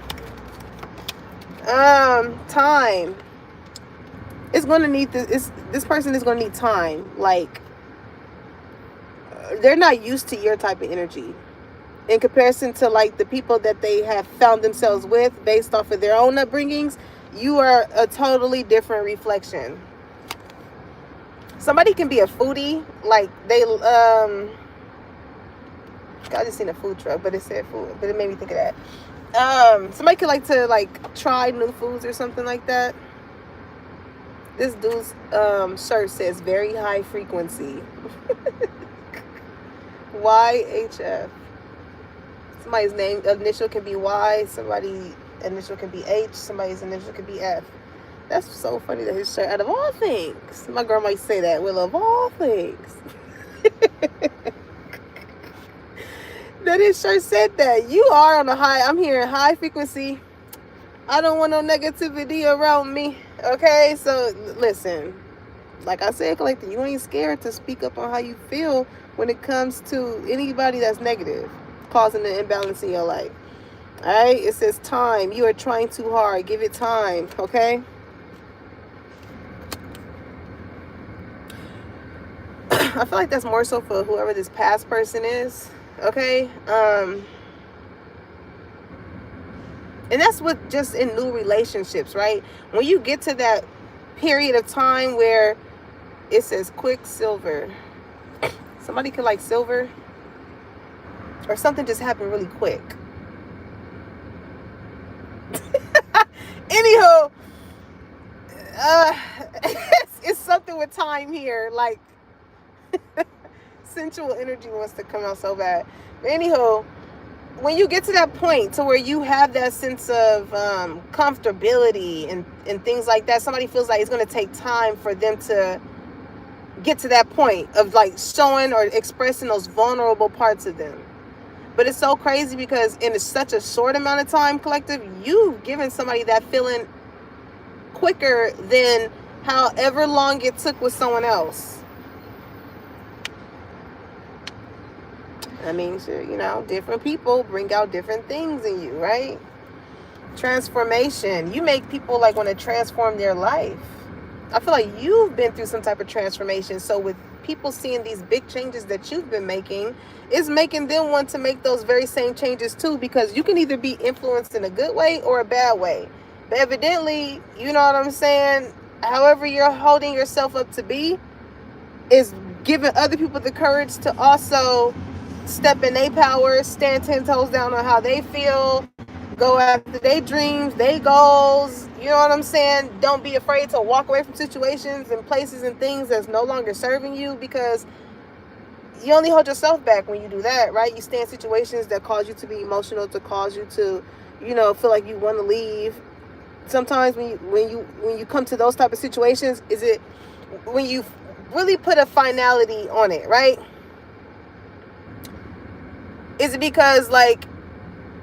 Time. It's going to need this person is going to need time. Like, they're not used to your type of energy in comparison to like the people that they have found themselves with based off of their own upbringings. You are a totally different reflection. Somebody can be a foodie, like they I just seen a food truck, but it said food, but it made me think of that. Somebody could like to like try new foods or something like that. This dude's shirt says very high frequency. YHF. Somebody's name initial can be Y, somebody's initial can be H, somebody's initial can be F. That's so funny that his shirt, out of all things, my girl might say that, well, of all things, that his shirt said that. You are on a high, I'm hearing high frequency. I don't want no negativity around me. Okay, so listen, like I said, collective, you ain't scared to speak up on how you feel when it comes to anybody that's negative, causing an imbalance in your life. All right, it says time. You are trying too hard. Give it time. Okay. I feel like that's more so for whoever this past person is. Okay. And that's what just in new relationships, right? When you get to that period of time where it says quicksilver, somebody could like silver, or something just happened really quick. Anywho, it's something with time here, like sensual energy wants to come out so bad. But anywho, when you get to that point to where you have that sense of comfortability and things like that, somebody feels like it's going to take time for them to get to that point of like showing or expressing those vulnerable parts of them. But it's so crazy because in such a short amount of time, collective, you've given somebody that feeling quicker than however long it took with someone else. I mean, sure, you know, different people bring out different things in you, right? Transformation. You make people like want to transform their life. I feel like you've been through some type of transformation. So with people seeing these big changes that you've been making, it's making them want to make those very same changes too, because you can either be influenced in a good way or a bad way. But evidently, you know what I'm saying, however you're holding yourself up to be is giving other people the courage to also step in their power, stand 10 toes down on how they feel, go after their dreams, their goals. You know what I'm saying? Don't be afraid to walk away from situations and places and things that's no longer serving you, because you only hold yourself back when you do that, right? You stay in situations that cause you to be emotional, to cause you to, you know, feel like you want to leave. Sometimes when you come to those type of situations, is it when you really put a finality on it, right? Is it because like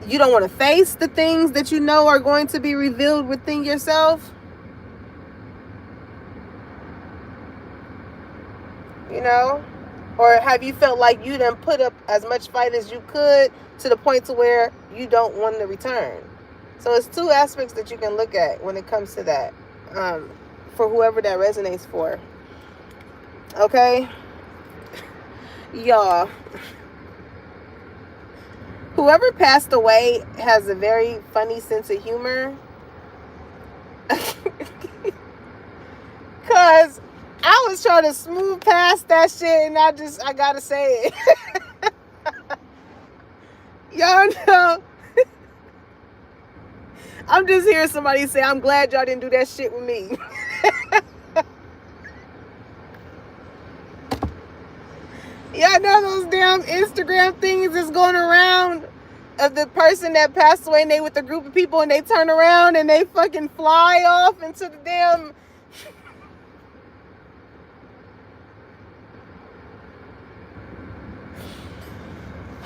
you don't want to face the things that you know are going to be revealed within yourself? You know? Or have you felt like you done put up as much fight as you could to the point to where you don't want to return? So it's two aspects that you can look at when it comes to that, for whoever that resonates for. Okay? Y'all. Whoever passed away has a very funny sense of humor. Cause I was trying to smooth past that shit and I gotta say it. Y'all know. I'm just hearing somebody say, I'm glad y'all didn't do that shit with me. Y'all know those damn Instagram things that's going around of the person that passed away, and they with a group of people, and they turn around and they fucking fly off into the damn.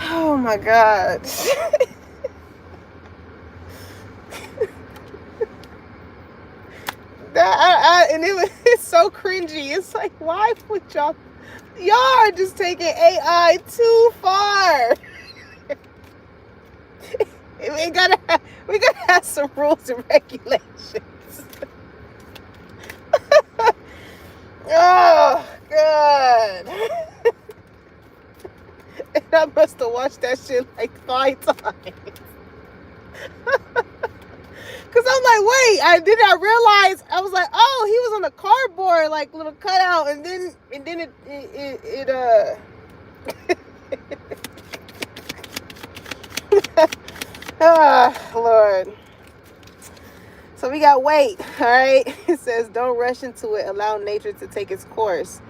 Oh my God. And it's so cringy. It's like, why would y'all are just taking AI too far. we gotta have some rules and regulations. Oh God. And I must have watched that shit like 5 times. Cause I'm like, wait, I realize, I was like, oh, he was on the cardboard, like little cutout, and then it ah, Lord. So we got weight, all right? It says, don't rush into it. Allow nature to take its course.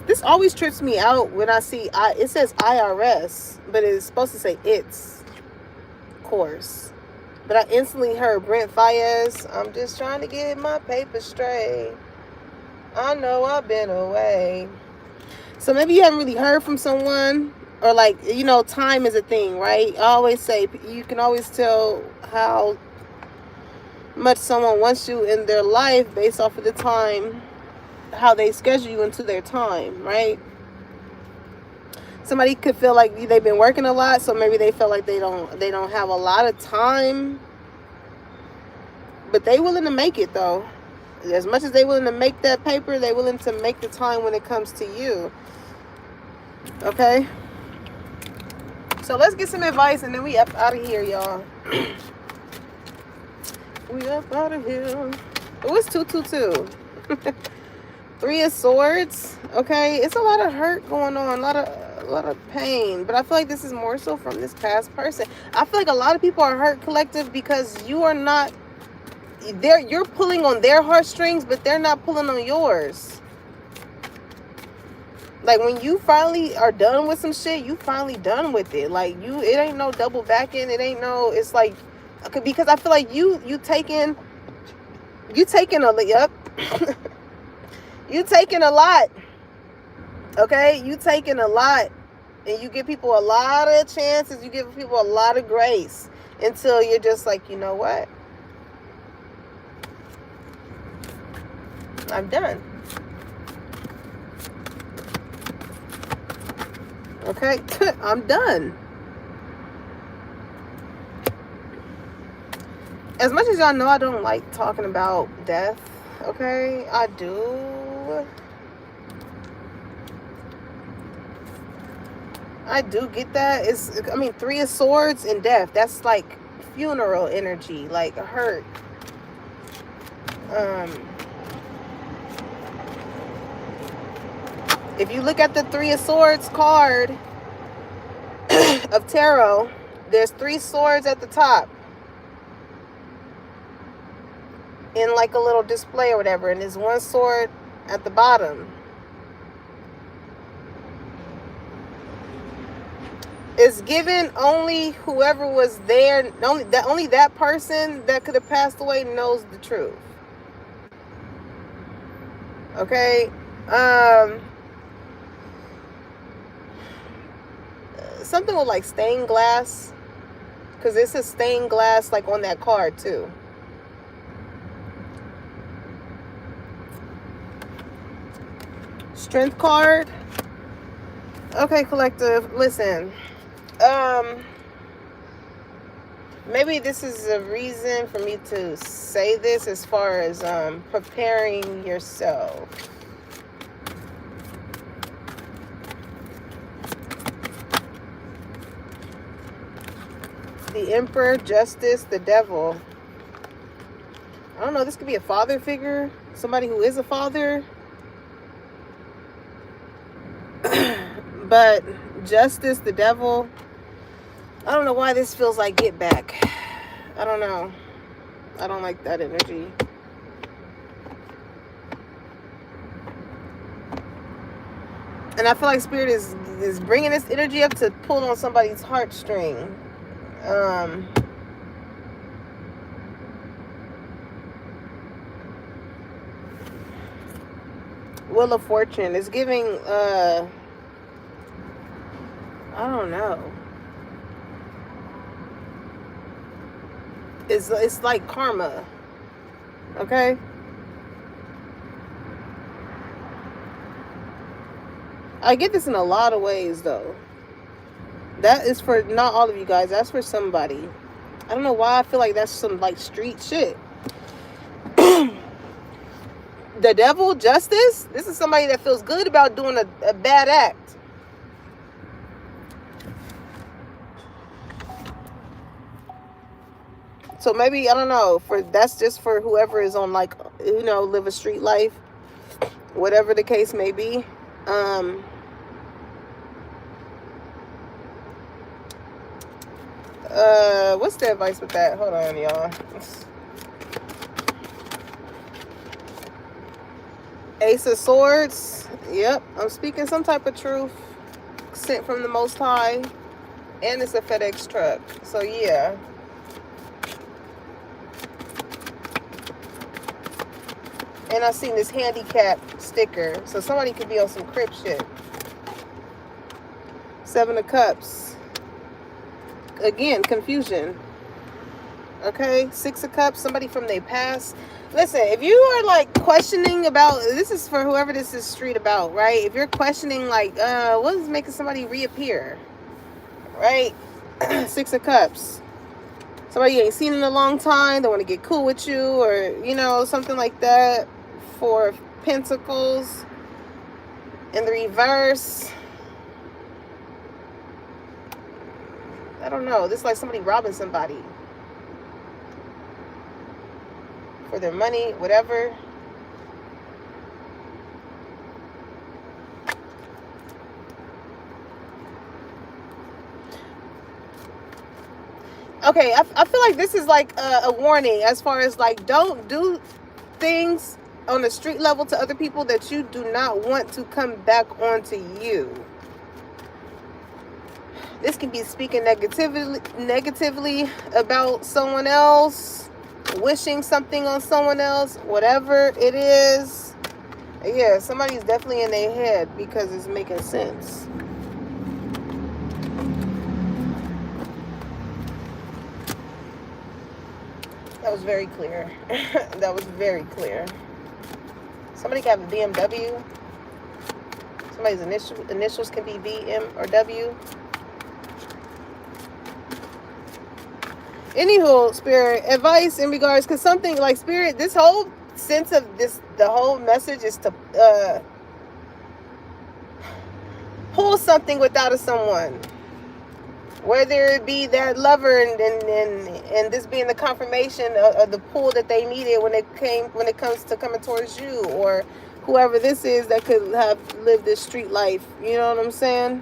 This always trips me out when I see, it says IRS, but it's supposed to say its course. But I instantly heard Brent Fayez. I'm just trying to get my paper straight. I know I've been away. So maybe you haven't really heard from someone, or like, you know, time is a thing, right? I always say you can always tell how much someone wants you in their life based off of the time, how they schedule you into their time, right? Somebody could feel like they've been working a lot, so maybe they feel like they don't have a lot of time, but they willing to make it though. As much as they willing to make that paper, they willing to make the time when it comes to you. Okay, so let's get some advice and then we up out of here, y'all. We up out of here. Oh, it's 222. 3 of Swords. Okay, it's a lot of hurt going on, a lot of pain, but I feel like this is more so from this past person. I feel like a lot of people are hurt, collective, because you are not there. You're pulling on their heartstrings, but they're not pulling on yours. Like when you finally are done with some shit, you finally done with it. Like it ain't no double backing. It ain't no. It's like, because I feel like you taking a yep. You taking a lot. Okay, you taking a lot, and you give people a lot of chances. You give people a lot of grace until you're just like, you know what? I'm done. Okay, I'm done. As much as y'all know, I don't like talking about death. Okay, I do. I do get that. I mean, 3 of Swords and death. That's like funeral energy, like hurt. If you look at the 3 of Swords card of tarot, there's 3 swords at the top in like a little display or whatever, and there's 1 sword at the bottom. It's given only whoever was there, only that person that could have passed away knows the truth. Okay? Something with like stained glass, because it's a stained glass like on that card too. Strength card. Okay, collective, listen. Maybe this is a reason for me to say this as far as preparing yourself. The Emperor, Justice, the Devil. I don't know, this could be a father figure, somebody who is a father. But Justice, the Devil, I don't know why this feels like get back. I don't know. I don't like that energy. And I feel like Spirit is bringing this energy up to pull on somebody's heartstring. Wheel of Fortune is giving, I don't know. It's like karma. Okay? I get this in a lot of ways, though. That is for not all of you guys. That's for somebody. I don't know why I feel like that's some like street shit. The devil, justice. This is somebody that feels good about doing a bad act. So maybe, I don't know, that's just for whoever is on, like, you know, live a street life, whatever the case may be. What's the advice with that? Hold on, y'all. Ace of Swords. Yep, I'm speaking some type of truth sent from the Most High. And it's a FedEx truck. So, yeah. And I seen this handicap sticker. So somebody could be on some crip shit. 7 of Cups. Again, confusion. Okay, 6 of Cups. Somebody from their past. Listen, if you are like questioning about, this is for whoever this is street about, right? If you're questioning like, what is making somebody reappear, right? 6 of Cups. Somebody you ain't seen in a long time. They want to get cool with you, or you know, something like that. 4 of Pentacles. In the reverse, I don't know. This is like somebody robbing somebody for their money, whatever. Okay, I feel like this is like a warning as far as like, don't do things on the street level to other people that you do not want to come back onto you. This can be speaking negatively about someone else, wishing something on someone else, whatever it is. Yeah, somebody's definitely in their head because it's making sense. That was very clear. That was very clear. Somebody can have a BMW. Somebody's initials can be V, M, or W. Anywho, Spirit, advice in regards, because something like Spirit, this whole sense of this, the whole message is to pull something without a someone. Whether it be that lover and this being the confirmation of the pull that they needed when it comes to coming towards you, or whoever this is that could have lived this street life. You know what I'm saying?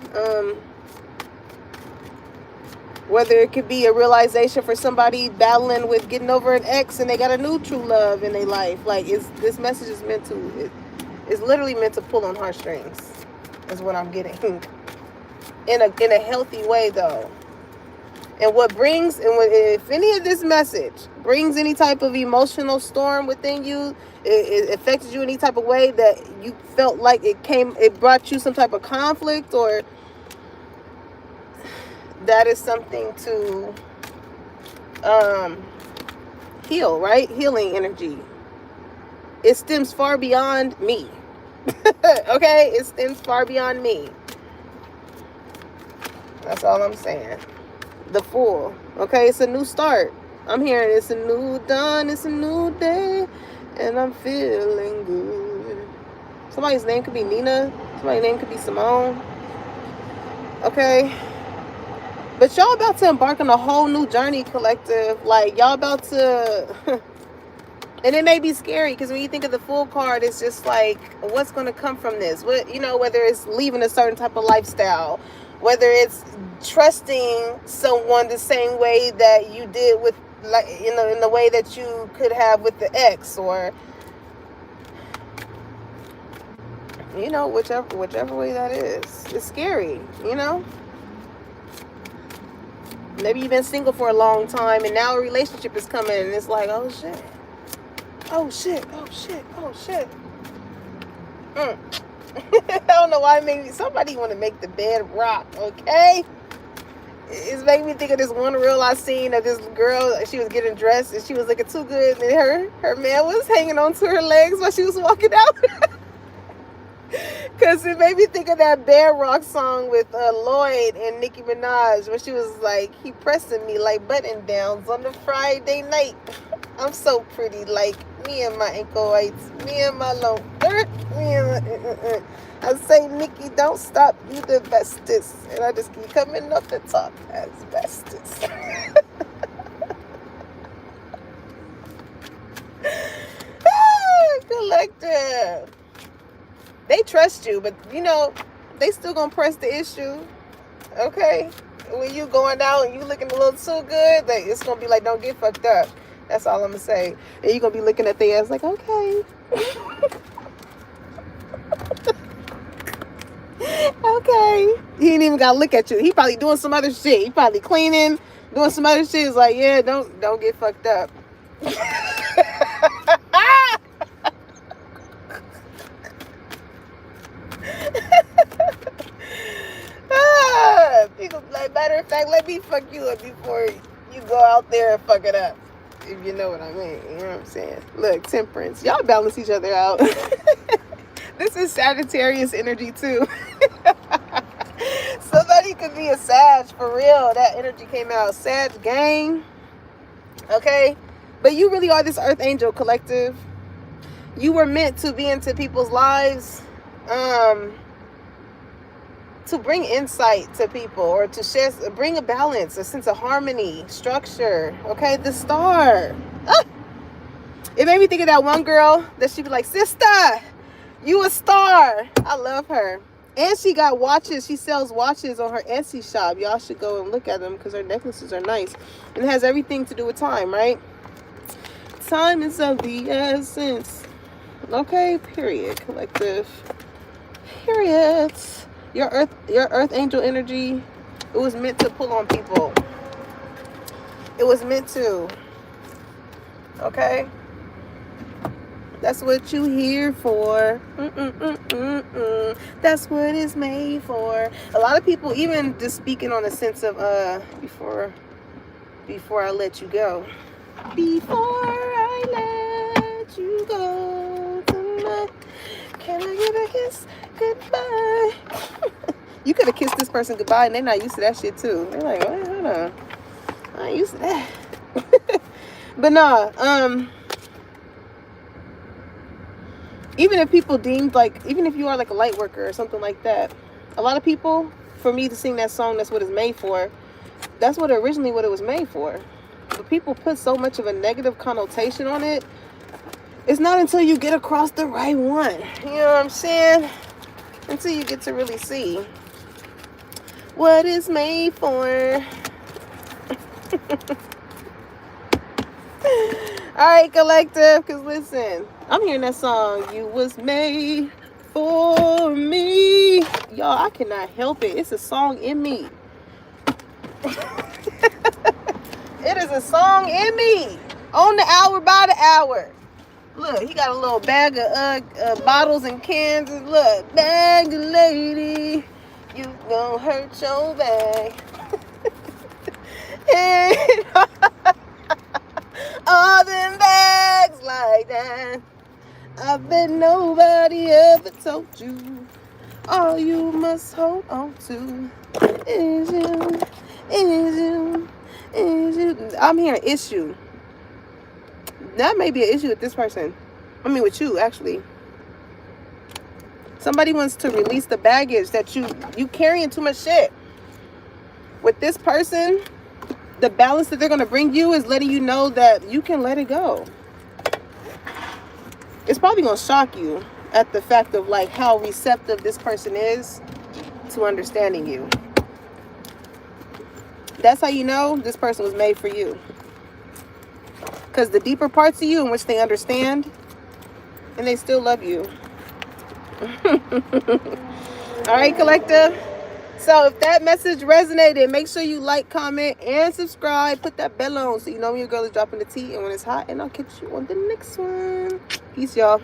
Whether it could be a realization for somebody battling with getting over an ex and they got a new true love in their life. Like, this message is meant to, it's literally meant to pull on heartstrings, is what I'm getting. In a healthy way, though. And if any of this message brings any type of emotional storm within you, it affected you in any type of way that you felt like it brought you some type of conflict, or that is something to heal, right? Healing energy. It stems far beyond me. Okay? It stems far beyond me. That's all I'm saying. The Fool. Okay, it's a new start. I'm hearing it's a new dawn, it's a new day, and I'm feeling good. Somebody's name could be Nina. Somebody's name could be Simone. Okay? But y'all about to embark on a whole new journey, collective. Like, y'all about to... And it may be scary, because when you think of the Fool card, it's just like, what's going to come from this? What, you know, whether it's leaving a certain type of lifestyle, whether it's trusting someone the same way that you did with, like, you know, in the way that you could have with the ex, or You know, whichever way that is. It's scary, you know? Maybe you've been single for a long time and now a relationship is coming and it's like, oh shit. Oh shit. Oh shit. Oh shit. I don't know why it made me, somebody want to make the bed rock, okay? It's making me think of this one reel I seen of this girl. She was getting dressed and she was looking too good and her man was hanging onto her legs while she was walking out. Because it made me think of that Bear Rock song with Lloyd and Nicki Minaj, where she was like, he pressing me like button downs on the Friday night. I'm so pretty, like me and my ankle weights, me and my long dirt, me and my, I say, Nicki, don't stop, you the bestest. And I just keep coming up the top as bestest. Collective. They trust you, but you know, they still gonna press the issue. Okay? When you going out and you looking a little too good, it's gonna be like, don't get fucked up. That's all I'm gonna say. And you gonna be looking at their ass like, okay. Okay. He ain't even gotta look at you. He probably doing some other shit. He probably cleaning, doing some other shit. It's like, yeah, don't get fucked up. People like, matter of fact, let me fuck you up before you go out there and fuck it up. If you know what I mean. You know what I'm saying? Look, temperance. Y'all balance each other out. This is Sagittarius energy too. Somebody could be a Sag for real. That energy came out. Sag gang. Okay? But you really are this Earth Angel collective. You were meant to be into people's lives. To bring insight to people, or to bring a balance, a sense of harmony, structure. Okay, the star. It made me think of that one girl that she'd be like, sister, you a star. I love her. And she got watches. She sells watches on her Etsy shop. Y'all should go and look at them because her necklaces are nice. And it has everything to do with time, right? Time is of the essence. Okay, period, collective. Period. Your earth angel energy, it was meant to pull on people. It was meant to. Okay? That's what you here for. That's what it's made for. A lot of people, even just speaking on a sense of before I let you go. Before I let you go tonight, can I get a kiss goodbye? You could have kissed this person goodbye and they're not used to that shit too. They're like, wait, hold on, I ain't used to that. But nah, even if people deemed like, even if you are like a light worker or something like that, a lot of people, for me to sing that song, that's what it's made for. That's what originally what it was made for. But people put so much of a negative connotation on it. It's not until you get across the right one, you know what I'm saying? Until you get to really see what it's made for. Alright, collective, because listen, I'm hearing that song, You Was Made For Me. Y'all, I cannot help it. It's a song in me. It is a song in me. On the hour, by the hour. Look, he got a little bag of bottles and cans. And look, bag lady, you gon' hurt your bag. And all them bags like that. I bet nobody ever told you. All you must hold on to is you, is you, is you. I'm hearing issue. That may be an issue with this person. I mean, with you, actually. Somebody wants to release the baggage that you carrying too much shit. With this person, the balance that they're going to bring you is letting you know that you can let it go. It's probably going to shock you at the fact of like how receptive this person is to understanding you. That's how you know this person was made for you. Because the deeper parts of you in which they understand, and they still love you. All right, collective. So if that message resonated, make sure you like, comment, and subscribe. Put that bell on so you know when your girl is dropping the tea and when it's hot. And I'll catch you on the next one. Peace, y'all.